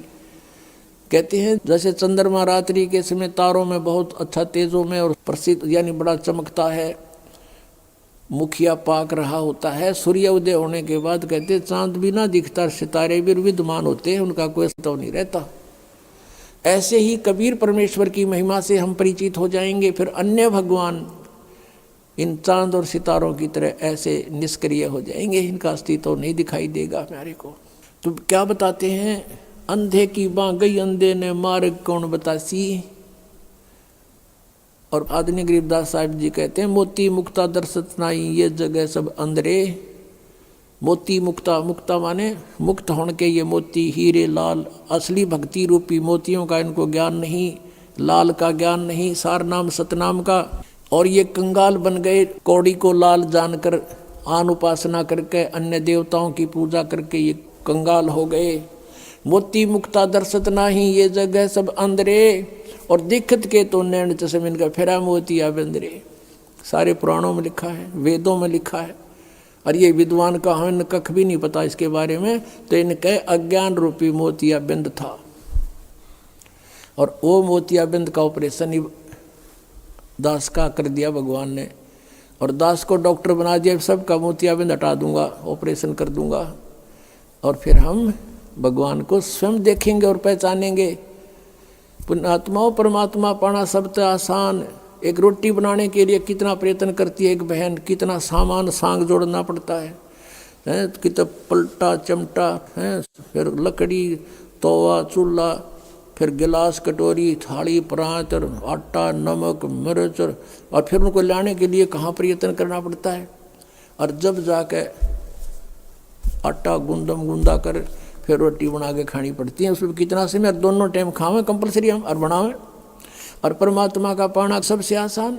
कहते हैं जैसे चंद्रमा रात्रि के समय तारों में बहुत अच्छा तेजों में और प्रसिद्ध यानी बड़ा चमकता है, मुखिया पाक रहा होता है, सूर्य उदय होने के बाद कहते चांद भी ना दिखता, सितारे भी विद्यमान होते हैं, उनका कोई अस्तित्व नहीं रहता। ऐसे ही कबीर परमेश्वर की महिमा से हम परिचित हो जाएंगे, फिर अन्य भगवान इन चांद और सितारों की तरह ऐसे निष्क्रिय हो जाएंगे, इनका अस्तित्व नहीं दिखाई देगा हमारे को। तो क्या बताते हैं, अंधे की बाँ गई अंधे ने मार्ग कौन बतासी। और आदरणीय गरीबदास साहिब जी कहते हैं, मोती मुक्ता दर्शत नाई ये जगह सब अंधरे। मोती मुक्ता, मुक्ता माने मुक्त होने के ये मोती, हीरे लाल, असली भक्ति रूपी मोतियों का इनको ज्ञान नहीं, लाल का ज्ञान नहीं, सार नाम सतनाम का। और ये कंगाल बन गए, कौड़ी को लाल जानकर आन उपासना करके अन्य देवताओं की पूजा करके ये कंगाल हो गए। मोती मुक्ता दर्शत नाही ये जगह सब अंधरे, और दिखत के तो नैन चश्म इनका फेरा मोतिया बंदरे। सारे पुराणों में लिखा है, वेदों में लिखा है, और ये विद्वान का हमें कख भी नहीं पता इसके बारे में। तो इनके अज्ञान रूपी मोतिया बिंद था, और वो मोतिया बिंद का ऑपरेशन दास का कर दिया भगवान ने, और दास को डॉक्टर बना दिया, सबका मोतियाबिंद हटा दूंगा, ऑपरेशन कर दूंगा, और फिर हम भगवान को स्वयं देखेंगे और पहचानेंगे। पुण्यात्माओं, परमात्मा पाना सबसे आसान। एक रोटी बनाने के लिए कितना प्रयत्न करती है एक बहन, कितना सामान सांग जोड़ना पड़ता है, कितना पलटा चिमटा है, फिर लकड़ी, तवा, चूल्हा, फिर गिलास, कटोरी, थाली, परात, आटा, नमक, मिर्च, और फिर उनको लाने के लिए कहाँ प्रयत्न करना पड़ता है। और जब जाके आटा गूंदा कर फिर रोटी बना के खानी पड़ती है, उसमें कितना समय, दोनों टाइम खावें कंपलसरी हम और बनावें। और परमात्मा का पाना सबसे आसान।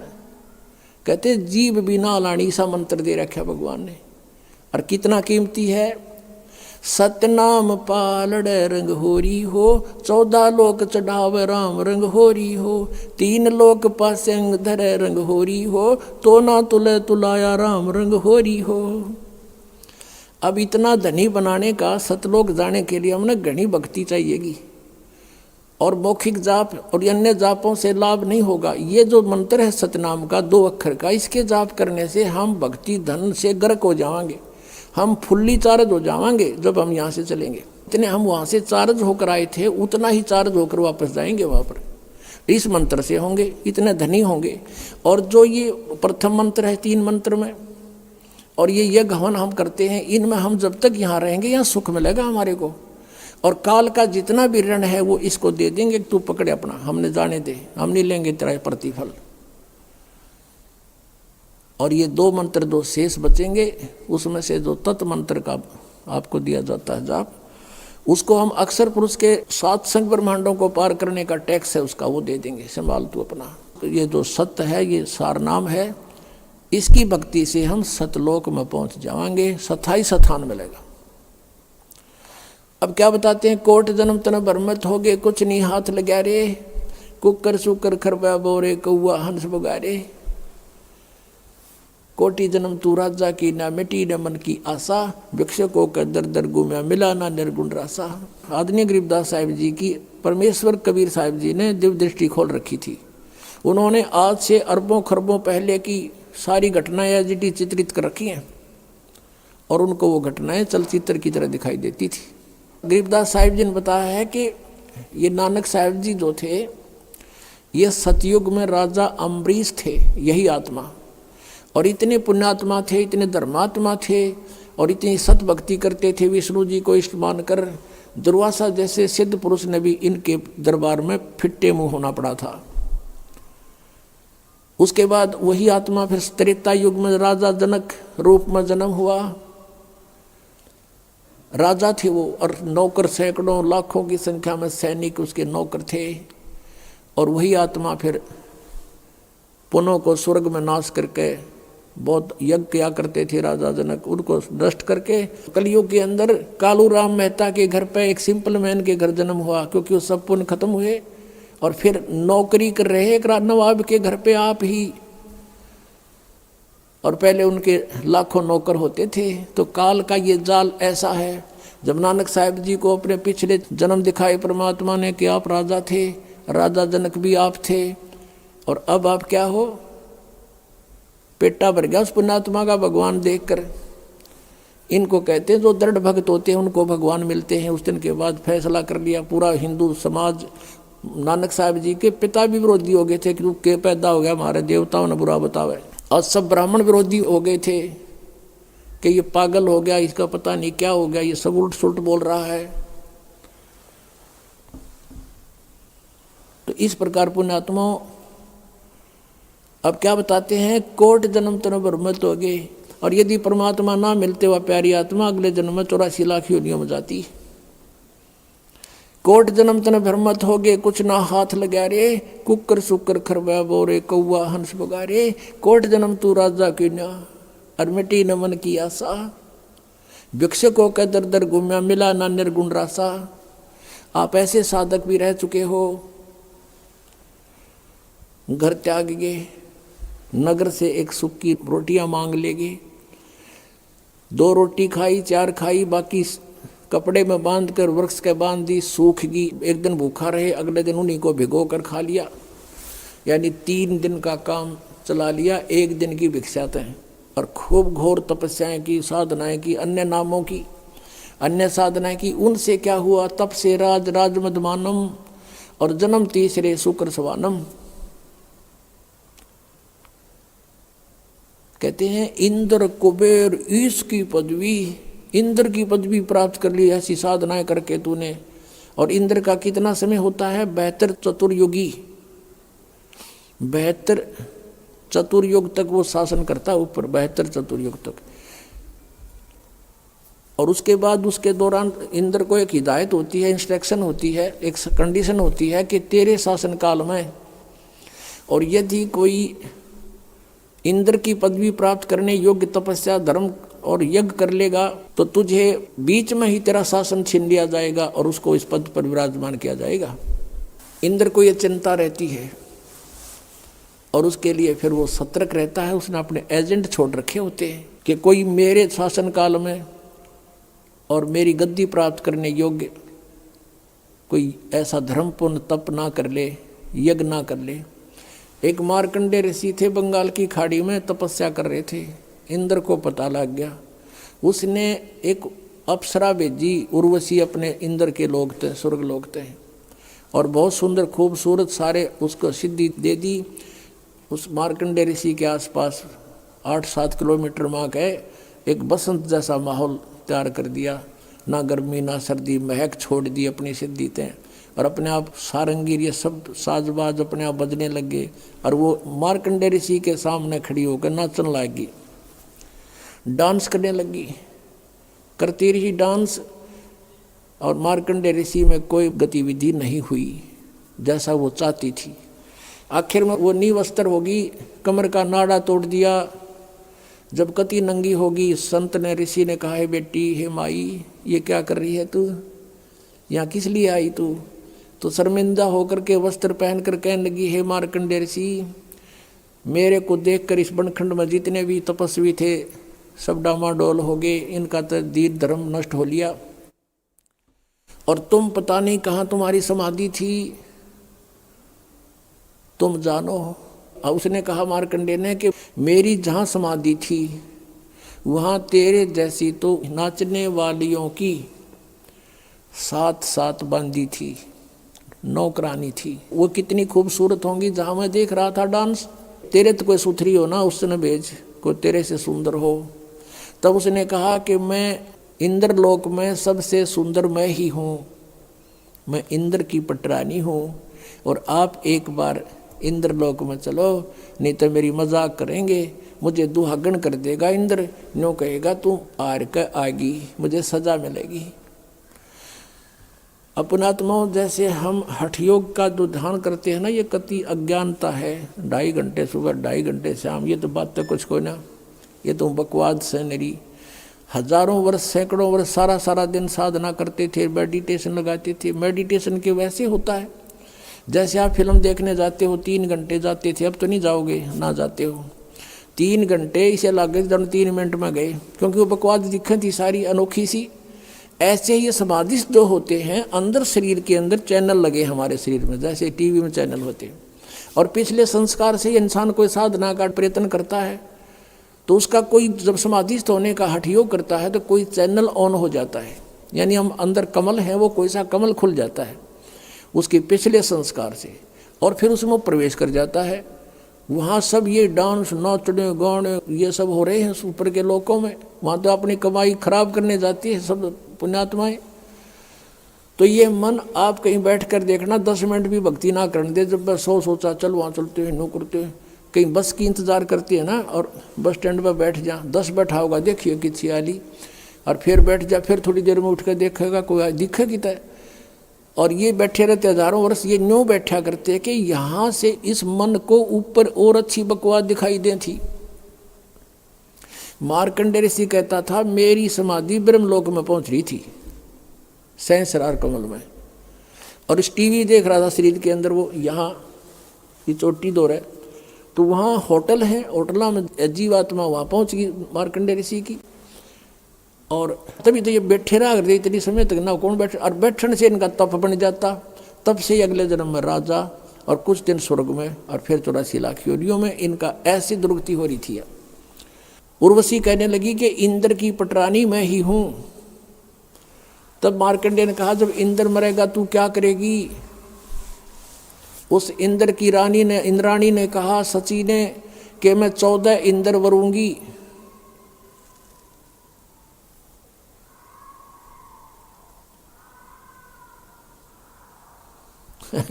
कहते जीव बिना लाणी सा मंत्र दे रखा भगवान ने, और कितना कीमती है। सतनाम पालड़े रंग होरी हो, 14 लोक चढ़ावे राम रंग होरी हो, 3 लोक पासेंग धरे रंग होरी हो, तो ना तुले तुलाया राम रंग होरी हो। अब इतना धनी बनाने का, सतलोक जाने के लिए हमने घनी भक्ति चाहिएगी, और मौखिक जाप और अन्य जापों से लाभ नहीं होगा। ये जो मंत्र है सतनाम का 2 अक्षर का, इसके जाप करने से हम भक्ति धन से गर्क हो जाएंगे, हम फुल्ली चार्ज हो जाएंगे। जब हम यहाँ से चलेंगे, इतने हम वहाँ से चार्ज होकर आए थे उतना ही चार्ज होकर वापस जाएंगे वहाँ पर। इस मंत्र से होंगे, इतने धनी होंगे। और जो ये प्रथम मंत्र है 3 मंत्र में, और ये यज्ञ हवन हम करते हैं, इनमें हम जब तक यहाँ रहेंगे यहाँ सुख मिलेगा हमारे को। और काल का जितना भी ऋण है वो इसको दे देंगे, तू पकड़े अपना, हमने जाने दे, हम नहीं लेंगे तेरा प्रतिफल। और ये 2 मंत्र 2 शेष बचेंगे, उसमें से जो तत् मंत्र का आपको दिया जाता है जाप, उसको हम अक्षर पुरुष के 7 संग ब्रह्मांडों को पार करने का टैक्स है उसका, वो दे देंगे, संभाल तू अपना। ये जो सत्य है, ये सार नाम है, इसकी भक्ति से हम सतलोक में पहुंच जाएंगे, स्थाई स्थान मिलेगा। अब क्या बताते हैं, कोट जन्म तन भरमत हो गए, कुछ नहीं हाथ लगा रे, कुकर सुकर खरबा बोरे कौआ हंस बगारे, कोटि जन्म तू राजा की, ना मिटी न मन की आशा, भिक्षुकों का दर दर गुम्या मिला ना निर्गुण रासा। आदरणीय गरीबदास साहिब जी की परमेश्वर कबीर साहिब जी ने दिव्य दृष्टि खोल रखी थी। उन्होंने आज से अरबों खरबों पहले की सारी घटनाएं एजिटी चित्रित कर रखी हैं, और उनको वो घटनाएं चलचित्र की तरह दिखाई देती थी। गरीबदास साहिब जी ने बताया है कि ये नानक साहिब जी जो थे, ये सतयुग में राजा अम्बरीश थे, यही आत्मा, और इतने पुण्यात्मा थे, इतने धर्मात्मा थे, और इतनी सत भक्ति करते थे, विष्णु जी को इष्ट मानकर दुर्वासा जैसे सिद्ध पुरुष ने भी इनके दरबार में फिट्टे मुंह होना पड़ा था। उसके बाद वही आत्मा फिर त्रेता युग में राजा जनक रूप में जन्म हुआ। राजा थे वो, और नौकर सैकड़ों लाखों की संख्या में सैनिक उसके नौकर थे। और वही आत्मा फिर पुनों को स्वर्ग में नाश करके बहुत यज्ञ किया करते थे राजा जनक, उनको नष्ट करके कलयुग के अंदर कालू राम मेहता के घर पे एक सिंपल मैन के घर जन्म हुआ, क्योंकि वो सब पुण्य खत्म हुए। और फिर नौकरी कर रहे एक नवाब के घर पे आप ही, और पहले उनके लाखों नौकर होते थे। तो काल का ये जाल ऐसा है। जब नानक साहिब जी को अपने पिछले जन्म दिखाए परमात्मा ने कि आप राजा थे, राजा जनक भी आप थे, और अब आप क्या हो, पेटा भर गया उस पुण्यात्मा का भगवान देखकर। इनको कहते हैं जो दृढ़ भक्त होते हैं उनको भगवान मिलते हैं। उस दिन के बाद फैसला कर लिया पूरा हिंदू समाज। नानक साहिब जी के पिता भी विरोधी हो गए थे कि तू के पैदा हो गया, हमारे देवताओं ने बुरा बतावे। और सब ब्राह्मण विरोधी हो गए थे कि ये पागल हो गया, इसका पता नहीं क्या हो गया, ये सब उल्ट सुल्ट बोल रहा है। तो इस प्रकार पुण्यात्माओं अब क्या बताते हैं, कोट जन्म तन भरमत हो गए। और यदि परमात्मा ना मिलते वह प्यारी आत्मा अगले जन्म में 84 लाख योनियों में जाती। कोट जन्म तन भरमत हो गए, कुछ ना हाथ लगा रे, कुकर सुकर खरबा बोरे कौआ हंस बगारे, कोट जन्म तू राजा की ना, और मिटी न मन की आशा, भिक्षुकों का दर दर गुम्या मिला ना निर्गुण रासा। आप ऐसे साधक भी रह चुके हो, घर त्याग गए, नगर से एक सूखी रोटियां मांग लेगे, 2 रोटी खाई 4 खाई, बाकी कपड़े में बांध कर वृक्ष के बांध दी, सूख गई। एक दिन भूखा रहे, अगले दिन उन्हीं को भिगो कर खा लिया, यानी 3 दिन का काम चला लिया, 1 दिन की भिक्षा तय। और खूब घोर तपस्याएं की, साधनाएं की, अन्य नामों की, अन्य साधनाएं की। उनसे क्या हुआ, तप से राज राजमदमानम, और जन्म तीसरे शुक्र सवानम। कहते हैं इंद्र कुबेर ईश की पदवी, इंद्र की पदवी प्राप्त कर ली ऐसी साधनाएं करके तूने। और इंद्र का कितना समय होता है, 72 चतुर्युगी, 72 चतुर्युग तक वो शासन करता है ऊपर, 72 चतुर्युग तक। और उसके बाद उसके दौरान इंद्र को एक हिदायत होती है, इंस्ट्रक्शन होती है, एक कंडीशन होती है कि तेरे शासन काल में, और यदि कोई इंद्र की पदवी प्राप्त करने योग्य तपस्या धर्म और यज्ञ कर लेगा तो तुझे बीच में ही तेरा शासन छीन लिया जाएगा और उसको इस पद पर विराजमान किया जाएगा। इंद्र को ये चिंता रहती है और उसके लिए फिर वो सतर्क रहता है। उसने अपने एजेंट छोड़ रखे होते हैं कि कोई मेरे शासन काल में और मेरी गद्दी प्राप्त करने योग्य कोई ऐसा धर्मपूर्ण तप ना कर ले, यज्ञ ना कर ले। एक मार्कंडेय ऋषि थे, बंगाल की खाड़ी में तपस्या कर रहे थे। इंद्र को पता लग गया। उसने एक अप्सरा भेजी, उर्वशी अपने इंद्र के लोग थे, स्वर्ग लोग थे, और बहुत सुंदर खूबसूरत सारे उसको सिद्धि दे दी। उस मार्कंडेय ऋषि के आसपास 8-7 किलोमीटर वहाँ गए, एक बसंत जैसा माहौल तैयार कर दिया, ना गर्मी ना सर्दी, महक छोड़ दी अपनी सिद्धि थे, और अपने आप सारंगी ये सब साजबाज अपने आप बजने लगे। और वो मार्कंडेय ऋषि के सामने खड़ी होकर नाचने लगी, डांस करने लगी, करती रही डांस। और मार्कंडेय ऋषि में कोई गतिविधि नहीं हुई जैसा वो चाहती थी। आखिर में वो निवस्त्र होगी, कमर का नाड़ा तोड़ दिया। जब कति नंगी होगी, संत ने ऋषि ने कहा, है बेटी, हे माई, ये क्या कर रही है तू, यहाँ किस लिए आई तू? तो शर्मिंदा होकर के वस्त्र पहन कर कहने लगी, हे मार्कंडेय ऋषि, मेरे को देखकर इस बनखंड में जितने भी तपस्वी थे सब डामाडोल हो गए, इनका तो दीन धर्म नष्ट हो लिया, और तुम पता नहीं कहाँ तुम्हारी समाधि थी, तुम जानो। और उसने कहा मार्कंडेय ने कि मेरी जहाँ समाधि थी वहाँ तेरे जैसी तो नाचने वालियों की 7 बांधी थी, नौकरानी थी। वो कितनी खूबसूरत होंगी जहाँ मैं देख रहा था डांस। तेरे तो कोई सुथरी हो ना, उसने भेज, कोई तेरे से सुंदर हो। तब उसने कहा कि मैं इंद्रलोक में सबसे सुंदर मैं ही हूँ, मैं इंद्र की पटरानी हूँ, और आप एक बार इंद्रलोक में चलो, नहीं तो मेरी मजाक करेंगे, मुझे दुहागन कर देगा इंद्र, नो कहेगा तुम आर कर आएगी, मुझे सजा मिलेगी। अपनात्माओं, जैसे हम हठ योग का जो ध्यान करते हैं ना, ये कति अज्ञानता है। 2.5 घंटे सुबह, 2.5 घंटे शाम, ये तो बात तो कुछ कोई ना, ये तो बकवाद से मेरी। हजारों वर्ष, सैकड़ों वर्ष सारा दिन साधना करते थे, मेडिटेशन लगाते थे। मेडिटेशन के वैसे होता है जैसे आप फिल्म देखने जाते हो, 3 घंटे जाते थे, अब तो नहीं जाओगे ना जाते हो। 3 घंटे इसे लगे जब 3 मिनट में गए, क्योंकि वो बकवाद दिक्कत थी सारी अनोखी सी। ऐसे ही ये समाधिस्थ जो होते हैं, अंदर शरीर के अंदर चैनल लगे हमारे शरीर में, जैसे टीवी में चैनल होते हैं, और पिछले संस्कार से इंसान कोई साधना का प्रयत्न करता है तो उसका कोई जब समाधिस्थ होने का हठ योग करता है तो कोई चैनल ऑन हो जाता है, यानी हम अंदर कमल है, वो कोई सा कमल खुल जाता है उसके पिछले संस्कार से, और फिर उसमें प्रवेश कर जाता है। वहाँ सब ये डांस, नाचने, गाने, ये सब हो रहे हैं ऊपर के लोकों में। वहाँ तो अपनी कमाई खराब करने जाती है सब पुण्यात्माएं। तो ये मन आप कहीं बैठ कर देखना, 10 मिनट भी भक्ति ना करने दे। जब बस सोचा चल वहाँ चलते हैं, नो करते हैं, कहीं बस की इंतज़ार करती है ना, और बस स्टैंड पर बैठ जा, 10 बैठा होगा, देखिए किसी आली, और फिर बैठ जा, फिर थोड़ी देर में उठ कर देखेगा कोई दिखेगी तय। और ये बैठे रहते हजारों वर्ष, ये न्यों बैठा करते कि यहाँ से इस मन को ऊपर और अच्छी बकवास दिखाई दे थी। मार्कंडेय ऋषि कहता था मेरी समाधि ब्रह्मलोक में पहुंच रही थी, सहस्रार कमल में, और इस टीवी देख रहा था शरीर के अंदर। वो यहाँ ये चोटी दौर है तो वहाँ होटल है, होटला में जीवात्मा वहाँ पहुँच गई मार्कंडेय ऋषि की, और तभी तो ये बैठे रहा करते इतनी समय तक ना कौन बैठे, और बैठने से इनका तप बन जाता। तब से अगले जन्म में राजा, और कुछ दिन स्वर्ग में, और फिर 84 लाख योनियों में इनका ऐसी दुर्गति हो रही थी। उर्वशी कहने लगी कि इंद्र की पटरानी मैं ही हूँ। तब मार्कंडेय ने कहा जब इंद्र मरेगा तू क्या करेगी? उस इंद्र की रानी ने, इंद्राणी ने कहा सची ने कि मैं 14 इंद्र वरूंगी।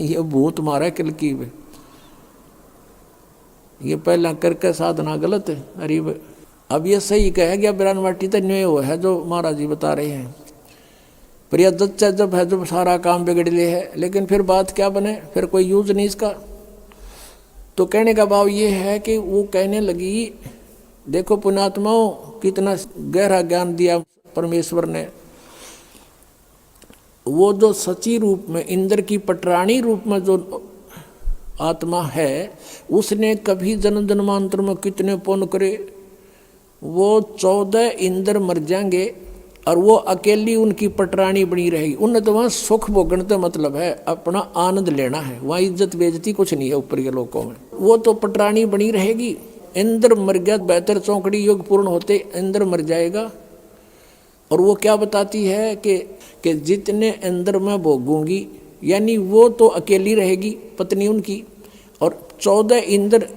ये भूत मारा किलकी में, ये पहला करके साधना गलत है। अरे अब ये सही कहे गया बिरान माटी तो न्याय वो है जो महाराज जी बता रहे हैं। प्रिया दच्चा जब है जब सारा काम बिगड़ ले है, लेकिन फिर बात क्या बने, फिर कोई यूज नहीं इसका। तो कहने का भाव ये है कि वो कहने लगी देखो पुण्यात्माओं, कितना गहरा ज्ञान दिया परमेश्वर ने। वो जो सची रूप में इंद्र की पटरानी रूप में जो आत्मा है, उसने कभी जन्म जन्मांतर में कितने पुण्य करे, वो 14 इंद्र मर जाएंगे और वो अकेली उनकी पटरानी बनी रहेगी। उन्हें तो वहाँ सुख भोगने का मतलब है, अपना आनंद लेना है, वहाँ इज्जत बेइज्जती कुछ नहीं है ऊपर के लोगों में। वो तो पटरानी बनी रहेगी। इंद्र मर गया, बेहतर चौकड़ी युग पूर्ण होते इंद्र मर जाएगा। और वो क्या बताती है कि जितने इंद्र मैं भोगूंगी, यानी वो तो अकेली रहेगी पत्नी उनकी, और 14 इंद्र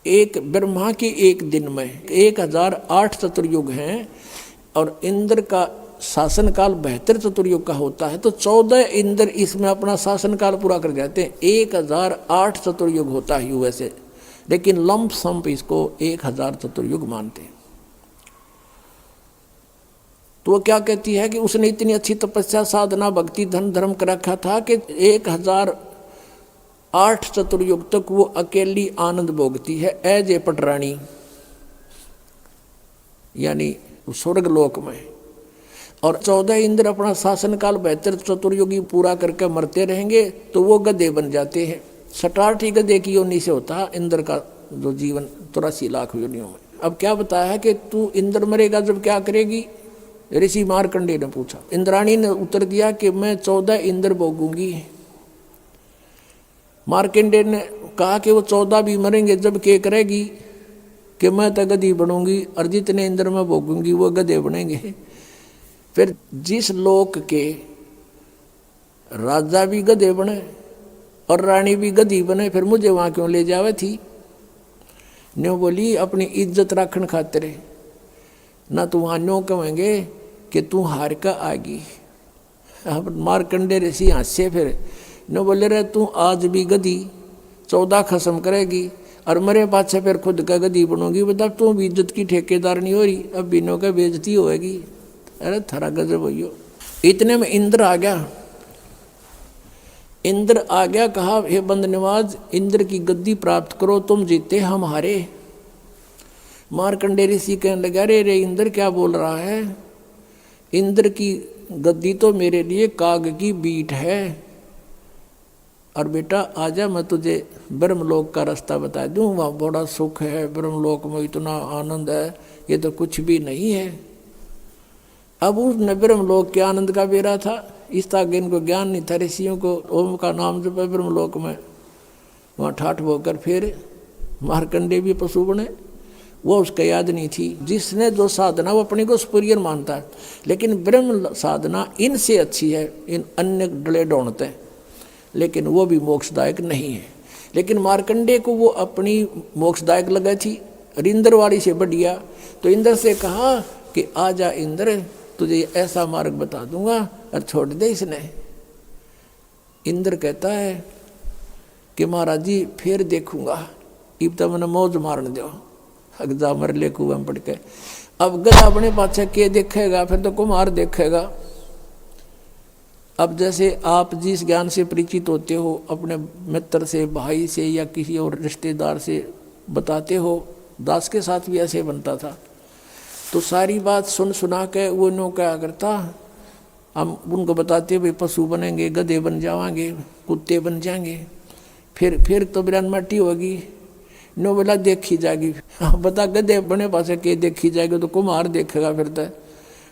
एक ब्रह्मा के एक दिन में 1008 चतुर्युग हैं, और इंद्र का शासन काल 72 चतुर्युग का होता है, तो 14 इंद्र इसमें अपना शासन काल पूरा कर जाते हैं। 1008 चतुर्युग होता है वैसे, लेकिन लंप संप इसको 1000 चतुर्युग मानते हैं। तो वो क्या कहती है कि उसने इतनी अच्छी तपस्या साधना भक्ति धन धर्म कर रखा था कि 1008 चतुर्युग तक वो अकेली आनंद भोगती है एज ए पटरानी, यानी स्वर्ग लोक में। और 14 इंद्र अपना शासन काल 72 चतुर्युगी पूरा करके मरते रहेंगे, तो वो गधे बन जाते हैं। 60 गधे की योनि से होता है इंद्र का जो जीवन 83 लाख योनियों में। अब क्या बताया है कि तू इंद्र मरेगा जब क्या करेगी, ऋषि मार्कंडेय ने पूछा। इंद्राणी ने उत्तर दिया कि मैं 14 इंद्र भोगूंगी। मार्कंडेय ने कहा कि वो 14 भी मरेंगे जब के करेगी कि मैं तो गधी बनूंगी, और जितने इंद्र मैं भोगूंगी वो गधे बनेंगे। फिर जिस लोक के राजा भी गधे बने और रानी भी गधी बने, फिर मुझे वहां क्यों ले जावे थी। न्यो बोली अपनी इज्जत रखने खातिर, ना तो वहाँ न्यो कहेंगे कि तू हार का आगी। अब मार्कंडेय ऋषि हंसे, फिर न्यो बोले रहे तू आज भी गधी 14 खत्म करेगी और मेरे पाछे फिर खुद का गधी बनोगी, बता तू भी इज्जत की ठेकेदार नहीं हो रही, अब बिनो का बेइज्जती होएगी। अरे थारा गजब हो। इतने में इंद्र आ गया। इंद्र आ गया, कहा हे बंदनवाज, इंद्र की गद्दी प्राप्त करो, तुम जीते हम हारे। मार्कंडेय ऋषि कहने लगा, रे इंद्र क्या बोल रहा है, इंद्र की गद्दी तो मेरे लिए काग की बीट है, और बेटा आजा मैं तुझे ब्रह्मलोक का रास्ता बता दूं, वहाँ बड़ा सुख है, ब्रह्मलोक में इतना आनंद है, ये तो कुछ भी नहीं है। अब उस ब्रह्मलोक के आनंद का बेरा था, इस तागे इनको ज्ञान नहीं था ऋषियों को। ओम का नाम जब ब्रह्मलोक में वहाँ ठाठ होकर फिर मार्कंडेय भी पशु बने, वो उसका याद नहीं थी। जिसने जो साधना वो अपने को सुपीरियर मानता है, लेकिन ब्रह्म साधना इनसे अच्छी है, इन अन्य डले ढूंढते, लेकिन वो भी मोक्षदायक नहीं है। लेकिन मार्कंडेय को वो अपनी मोक्षदायक लगा थी, और इंद्र वाली से बढ़िया। तो इंद्र से कहा कि आजा इंद्र, तुझे ऐसा मार्ग बता दूंगा और छोड़ दे इसने। इंद्र कहता है कि महाराज जी फिर देखूंगा, इब तो मैंने मौज मारने दो, अगजा मर ले कुएं पड़ के। अब गधा अपने पाछे के देखेगा, फिर तो कुम्हार देखेगा। अब जैसे आप जिस ज्ञान से परिचित होते हो, अपने मित्र से, भाई से या किसी और रिश्तेदार से बताते हो, दास के साथ भी ऐसे बनता था। तो सारी बात सुन सुना के वो नो क्या करता, हम उनको बताते भाई पशु बनेंगे, गधे बन जाएंगे, कुत्ते बन जाएंगे, फिर तो बिरान मट्टी होगी। नो बोला देखी जाएगी। हाँ बता, गधे बने पासे के देखी जाएगी, तो कुम्हार देखेगा, फिर तो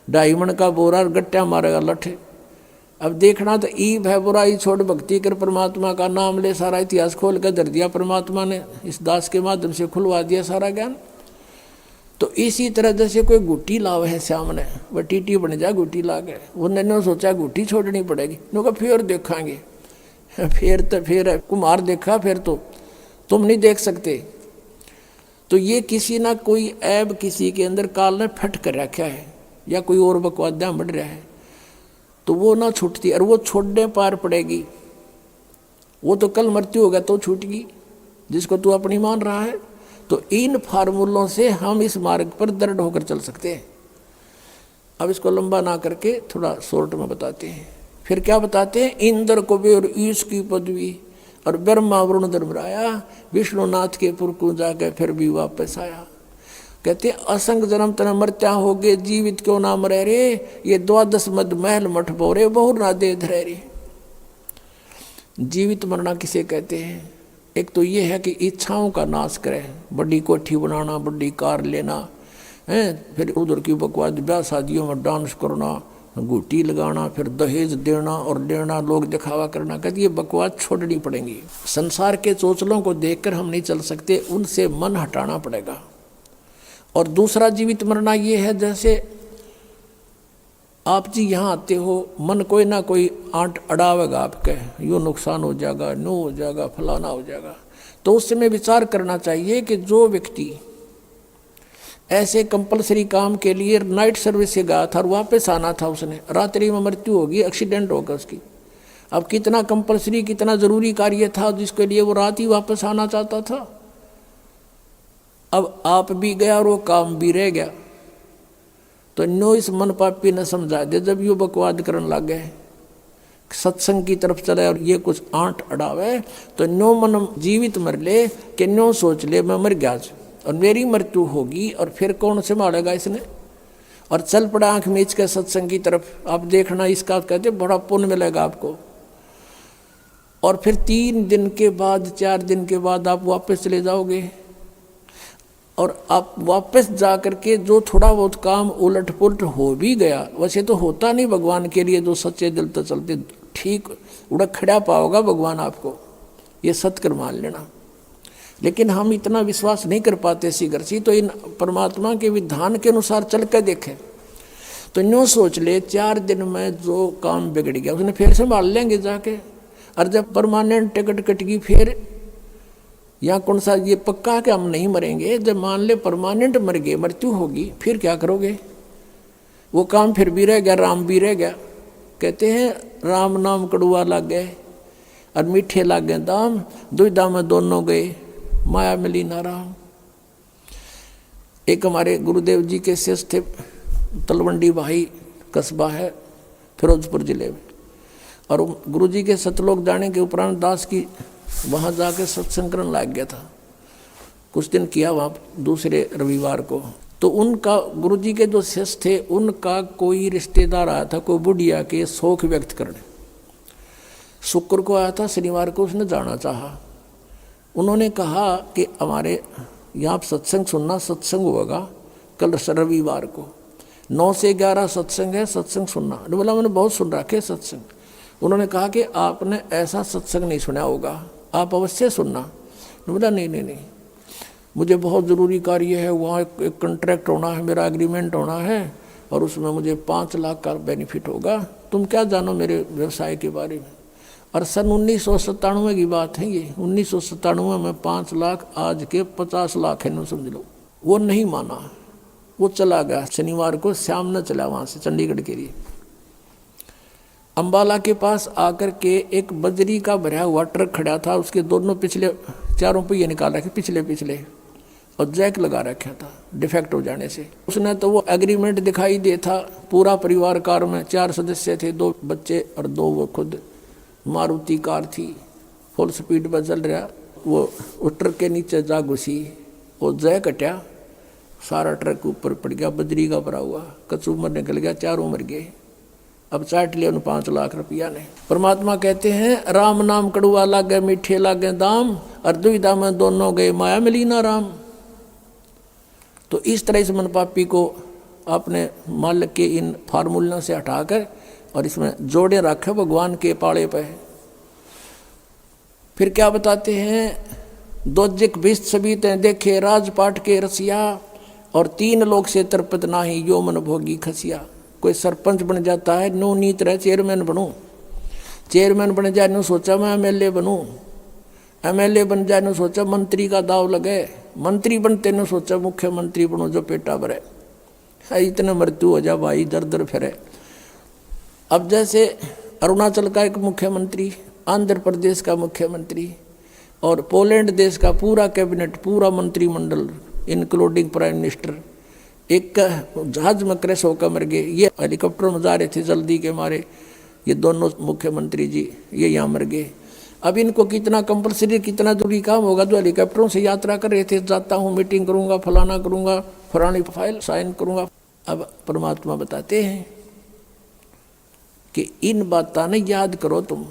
2.5 मन का बोरा गट्टा मारेगा लठे। अब देखना तो ईब है, बुराई छोड़ भक्ति कर, परमात्मा का नाम ले, सारा इतिहास खोल कर धर दिया परमात्मा ने, इस दास के माध्यम से खुलवा दिया सारा ज्ञान। तो इसी तरह जैसे कोई गुट्टी लाव है सामने, वह टीटी बन जाए गुट्टी ला के, उन्होंने सोचा गुट्टी छोड़नी पड़ेगी, नो फिर देखेंगे, फिर कुम्हार देखा, फिर तो तुम नहीं देख सकते। तो ये किसी ना कोई ऐब किसी के अंदर काल ने फट कर रखा है, या कोई और बकवादा बढ़ रहा है, तो वो ना छूटती, और वो छोड़ने पार पड़ेगी। वो तो कल मृत्यु होगा तो छूटेगी, जिसको तू अपनी मान रहा है। तो इन फार्मूलों से हम इस मार्ग पर दृढ़ होकर चल सकते हैं। अब इसको लंबा ना करके थोड़ा शॉर्ट में बताते हैं। फिर क्या बताते हैं, इंद्र कुबेर ईश की पदवी और ब्रह्मा वरुण धर्मराया विष्णुनाथ के पुर को जाकर फिर भी वापस आया। कहते असंग जन्म तना मरत्या हो गए, जीवित क्यों ना मरे रे, ये 12 मद महल मठ बोरे बहुर ना दे धरे रे। जीवित मरना किसे कहते हैं? एक तो ये है कि इच्छाओं का नाश करे, बड़ी कोठी बनाना, बड़ी कार लेना है, फिर उधर की बकवास ब्याह शादियों में डांस करना, गुटी लगाना, फिर दहेज देना और लेना, लोग दिखावा करना। कहते ये बकवास छोड़नी पड़ेगी। संसार के चोचलों को देखकर हम नहीं चल सकते, उनसे मन हटाना पड़ेगा। और दूसरा जीवित मरना ये है, जैसे आप जी यहाँ आते हो, मन कोई ना कोई आंट अड़ावेगा आपके, यूँ नुकसान हो जाएगा, नो हो जाएगा, फलाना हो जाएगा। तो उस समय विचार करना चाहिए कि जो व्यक्ति ऐसे कंपलसरी काम के लिए नाइट सर्विस से गया था और वापस आना था, उसने रात्रि में मृत्यु होगी, एक्सीडेंट होगा उसकी। अब कितना कंपलसरी, कितना ज़रूरी कार्य था जिसके लिए वो रात ही वापस आना चाहता था। अब आप भी गया और वो काम भी रह गया। तो नो इस मन पापी ने समझा दे, जब ये बकवाद करने लग गए, सत्संग की तरफ चले और ये कुछ आंट अड़ावे, तो नो मन जीवित मर ले कि नो सोच ले मैं मर गया और मेरी मृत्यु होगी और फिर कौन संभालेगा इसने। और चल पड़ा आंख मीच के सत्संग की तरफ। आप देखना इसका कहते बड़ा पुण्य मिलेगा आपको। और फिर 3 दिन के बाद 4 दिन के बाद आप वापस चले जाओगे और आप वापस जा करके जो थोड़ा बहुत काम उलट पुलट हो भी गया, वैसे तो होता नहीं भगवान के लिए, जो सच्चे दिल तो चलते ठीक उड़क खड़ा पाओगा भगवान आपको, ये सत्कर मान लेना। लेकिन हम इतना विश्वास नहीं कर पाते शीघ्र, तो इन परमात्मा के विधान के अनुसार चल कर देखें। तो यूँ सोच ले 4 दिन में जो काम बिगड़ गया उसने फिर संभाल लेंगे जाके। और जब परमानेंट टिकट कटेगी फिर, या कौन सा ये पक्का कि हम नहीं मरेंगे, जब मान ले परमानेंट मर गए, मृत्यु होगी, फिर क्या करोगे? वो काम फिर भी रह गया, राम भी रह गया। कहते हैं राम नाम कड़ुआ लग गए और मीठे लग गए दाम, दुविधा में दोनों गए, माया मिली ना राम। एक हमारे गुरुदेव जी के शिष्य थे, तलवंडी भाई कस्बा है फिरोजपुर जिले में, और गुरु जी के सतलोक जाने के उपरांत दास की वहाँ जाके सत्संग करने लग गया था। कुछ दिन किया वहाँ, दूसरे रविवार को। तो उनका गुरु जी के जो शिष्य थे, उनका कोई रिश्तेदार आया था, कोई बुढ़िया के शोक व्यक्त करने। शुक्र को आया था, शनिवार को उसने जाना चाहा। उन्होंने कहा कि हमारे यहाँ सत्संग सुनना, सत्संग होगा कल रविवार को 9 से 11 सत्संग है, सत्संग सुनना। बोला मैंने बहुत सुन रखे सत्संग। उन्होंने कहा कि आपने ऐसा सत्संग नहीं सुना होगा, आप अवश्य सुनना। बोला नहीं, मुझे बहुत ज़रूरी कार्य है, वहाँ एक कॉन्ट्रैक्ट होना है, मेरा एग्रीमेंट होना है और उसमें मुझे 5 लाख का बेनिफिट होगा। तुम क्या जानो मेरे व्यवसाय के बारे में। और सन 1997 की बात है ये। 1997 में 5 लाख, आज के 50 लाख है न, समझ लो। वो नहीं माना, वो चला गया। शनिवार को शाम न चला वहाँ से चंडीगढ़ के लिए। अम्बाला के पास आकर के एक बजरी का भरा हुआ ट्रक खड़ा था, उसके दोनों पिछले 4 पहिए निकाल रखे, पिछले और जैक लगा रखा था डिफेक्ट हो जाने से। उसने तो वो एग्रीमेंट दिखाई दे था, पूरा परिवार कार में 4 सदस्य थे, 2 बच्चे और 2 वो खुद। मारुति कार थी, फुल स्पीड पर चल रहा, वो ट्रक के नीचे जा घुसी, वो जय कटा, सारा ट्रक ऊपर पड़ गया, बजरी का भरा हुआ, कचूमर निकल गया, 4 मर गए। अब चाट लिया उन 5 लाख रुपया ने। परमात्मा कहते हैं राम नाम कड़ुआ लागे, मीठे लागे दाम, और दुविधा में दोनों गए, माया मिली ना राम। तो इस तरह इस मन पापी को अपने मालिक के इन फार्मूलों से हटाकर और इसमें जोड़े रखे भगवान के पाड़े पे। फिर क्या बताते हैं, दोजिक भिष्ट सभी ते देखे राजपाट के रसिया, और 3 लोग से तरपत नाही यो मन भोगी खसिया। कोई सरपंच बन जाता है, नो नीत रहे चेयरमैन बनूं, चेयरमैन बन जाए नो सोचा मैं एमएलए बनूं, एमएलए बन जाए नो सोचा मंत्री का दाव लगे, मंत्री बनते नो सोचा मुख्यमंत्री बनूं जो पेटा भरे। इतने मृत्यु हो जा भाई, दर दर फिरे। अब जैसे अरुणाचल का एक मुख्यमंत्री, आंध्र प्रदेश का मुख्यमंत्री और पोलैंड देश का पूरा कैबिनेट, पूरा मंत्रिमंडल इंक्लूडिंग प्राइम मिनिस्टर एक जहाज में क्रैश होकर मर गए। ये हेलीकॉप्टर में जा रहे थे जल्दी के मारे, ये दोनों मुख्यमंत्री जी ये यहाँ मर गए। अब इनको कितना कंपलसरी, कितना जरूरी काम होगा, जो हेलीकॉप्टरों से यात्रा कर रहे थे, जाता हूँ मीटिंग करूँगा, फलाना करूँगा, फलानी फाइल साइन करूँगा। अब परमात्मा बताते हैं कि इन बातों ने याद करो तुम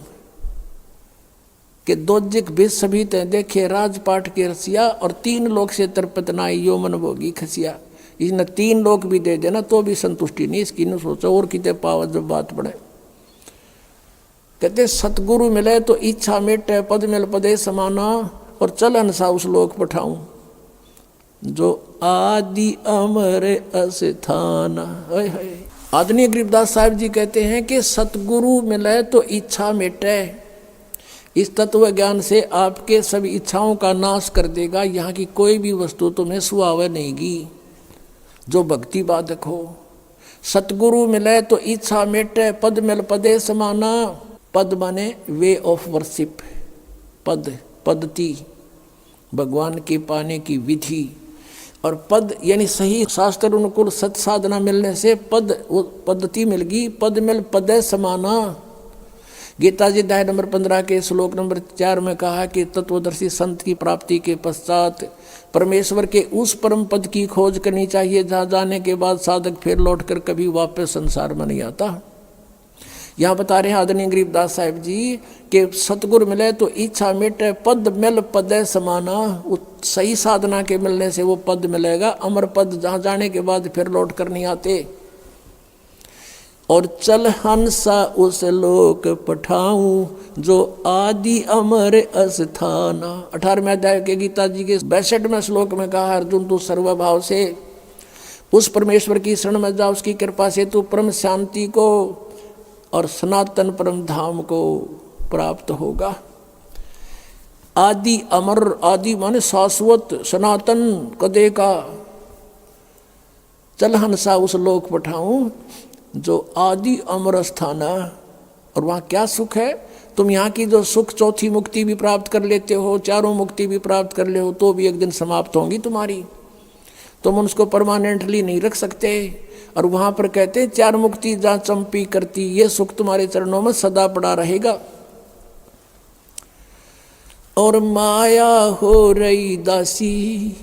कि दोजिक बिस सभी ते देखे राजपाट के रसिया, और 3 लोक से तरपत नाई यो मन भोगी खसिया। इसने 3 लोक भी दे देना तो भी संतुष्टि नहीं इसकी, न सोचो और कितने पावा जब बात बढ़े। कहते सतगुरु मिले तो इच्छा मिटे, पद मिल पदे समाना, और चल हंसा उस लोक पठाऊं जो आदि अमर अस्थाना। आदरणीय गरीबदास साहब जी कहते हैं कि सतगुरु मिले तो इच्छा मिटे। इस तत्व ज्ञान से आपके सभी इच्छाओं का नाश कर देगा। यहाँ की कोई भी वस्तु तुम्हें सुहावे नहींगी जो भक्ति बाधक हो। सतगुरु मिले तो इच्छा मिटे, पद मिल पदे समाना। पद माने वे ऑफ वर्शिप, पद पद्धति, भगवान के पाने की विधि, और पद यानी सही शास्त्र अनुकूल सत साधना मिलने से पद पद्धति मिल गई। पद मिल पदे समाना। गीता जी अध्याय नंबर 15 के श्लोक नंबर 4 में कहा कि तत्वदर्शी संत की प्राप्ति के पश्चात परमेश्वर के उस परम पद की खोज करनी चाहिए जहाँ जाने के बाद साधक फिर लौटकर कभी वापस संसार में नहीं आता। यहाँ बता रहे हैं आदरणीय गरीबदास साहिब जी कि सतगुरु मिले तो इच्छा मिटे, पद मिल पदे समाना। सही साधना के मिलने से वो पद मिलेगा, अमर पद, जहाँ जाने के बाद फिर लौट कर नहीं आते। और चल हंसा उस लोक पठाऊं जो आदि अमर अस्थाना। 18वें अध्याय के गीता जी के 62वें श्लोक में कहा, अर्जुन तू सर्वभाव से उस परमेश्वर की शरण में जा, उसकी कृपा से तू परम शांति को और सनातन परम धाम को प्राप्त होगा। आदि अमर, आदि माने शाश्वत, सनातन कदे का। चल हंसा उस लोक पठाऊं जो आदि अमर स्थाना। और वहाँ क्या सुख है? तुम यहाँ की जो सुख, चौथी मुक्ति भी प्राप्त कर लेते हो, चारों मुक्ति भी प्राप्त कर ले हो, तो भी एक दिन समाप्त होंगी तुम्हारी। तुम उसको परमानेंटली नहीं रख सकते। और वहाँ पर कहते हैं 4 मुक्ति जहाँ चंपी करती, ये सुख तुम्हारे चरणों में सदा पड़ा रहेगा। और माया हो रही दासी,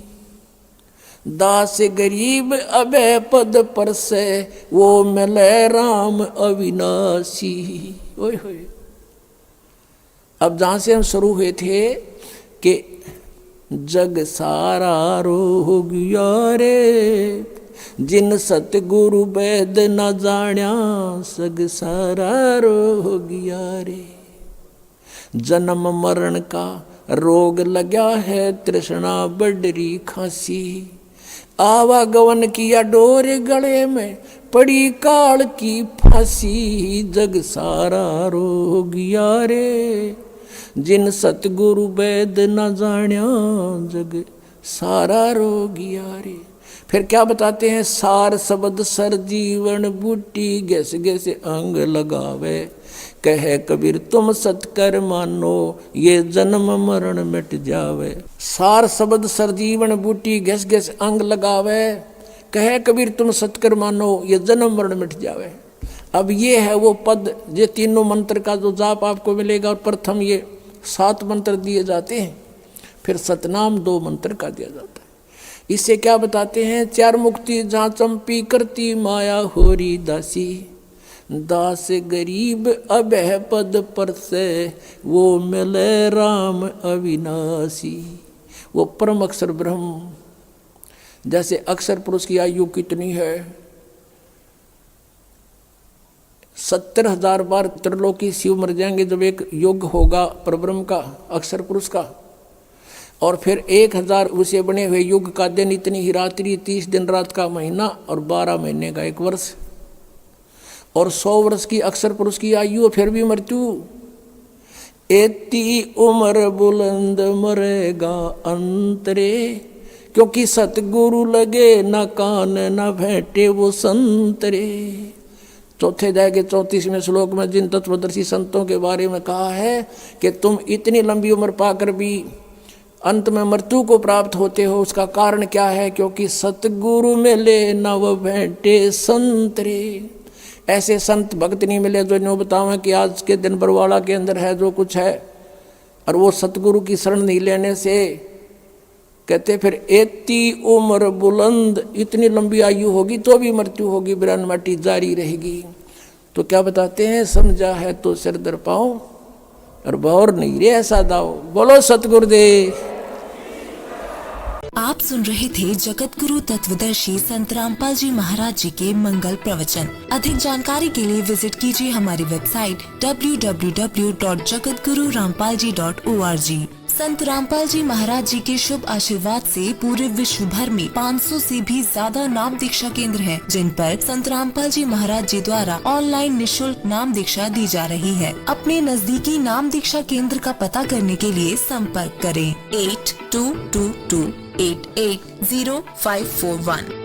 दास गरीब अभय पद पर से, वो मिले राम अविनाशी। ओए होए। अब जहाँ से हम शुरू हुए थे कि जग सारा रो गया रे, जिन सतगुरु वेद न जाण्या, सग सारा रो गया रे। जन्म मरण का रोग लगा है, तृष्णा बडरी खांसी, आवागवन किया डोर गले में, पड़ी काल की फांसी। जग सारा रो गया रे, जिन सतगुरु वेद न जाण्या, जग सारा रो गया रे। फिर क्या बताते हैं? सार शब्द सर जीवन बूटी, गैस गैस अंग लगावे, कहे कबीर तुम सतकर मानो, ये जन्म मरण मिट जावे। सार शब्द सर जीवन बूटी, गैस गैस अंग लगावे, कहे कबीर तुम सतकर मानो, ये जन्म मरण मिट जावे। अब ये है वो पद, ये तीनों मंत्र का जो जाप आपको मिलेगा। और प्रथम ये 7 मंत्र दिए जाते हैं, फिर सतनाम 2 मंत्र का दिया जाता है। इससे क्या बताते हैं? 4 मुक्ति जहाँ चंपी करती, माया होरी दासी, दास गरीब अभय पद पर से, वो मिले राम अविनाशी। वो परम अक्षर ब्रह्म। जैसे अक्षर पुरुष की आयु कितनी है? 70,000 बार त्रिलोकी शिव मर जाएंगे जब एक युग होगा परब्रह्म का, अक्षर पुरुष का। और फिर 1000 उसे बने हुए युग का दिन, इतनी ही रात्रि, 30 दिन रात का महीना, और 12 महीने का 1 वर्ष। और 100 वर्ष की अक्षर पुरुष की आयु, फिर भी मृत्यु। एती उम्र बुलंद मरेगा अंतरे, क्योंकि सतगुरु लगे न कान न भेंटे वो संतरे। चौथे अध्याय के 34वें श्लोक में जिन तत्वदर्शी संतों के बारे में कहा है कि तुम इतनी लंबी उम्र पाकर भी अंत में मृत्यु को प्राप्त होते हो, उसका कारण क्या है? क्योंकि सतगुरु मिले नव भेंटे संतरे। ऐसे संत भक्त नहीं मिले जो इन्हों बतावें कि आज के दिन बरवाड़ा के अंदर है जो कुछ है, और वो सतगुरु की शरण नहीं लेने से कहते फिर एती उम्र बुलंद, इतनी लंबी आयु होगी तो भी मृत्यु होगी, बिरान माटी जारी रहेगी। तो क्या बताते हैं, समझा है तो सिर दर पाओ और बौर नहीं रे ऐसा दाओ। बोलो सतगुरुदेव। आप सुन रहे थे जगत गुरु तत्वदर्शी संत रामपाल जी महाराज जी के मंगल प्रवचन। अधिक जानकारी के लिए विजिट कीजिए हमारी वेबसाइट www.jagatgururampalji.org। संत रामपाल जी महाराज जी के शुभ आशीर्वाद से पूरे विश्व भर में 500 से भी ज्यादा नाम दीक्षा केंद्र हैं, जिन पर संत रामपाल जी महाराज जी द्वारा ऑनलाइन निशुल्क नाम दीक्षा दी जा रही है। अपने नजदीकी नाम दीक्षा केंद्र का पता करने के लिए संपर्क करें 8222880541।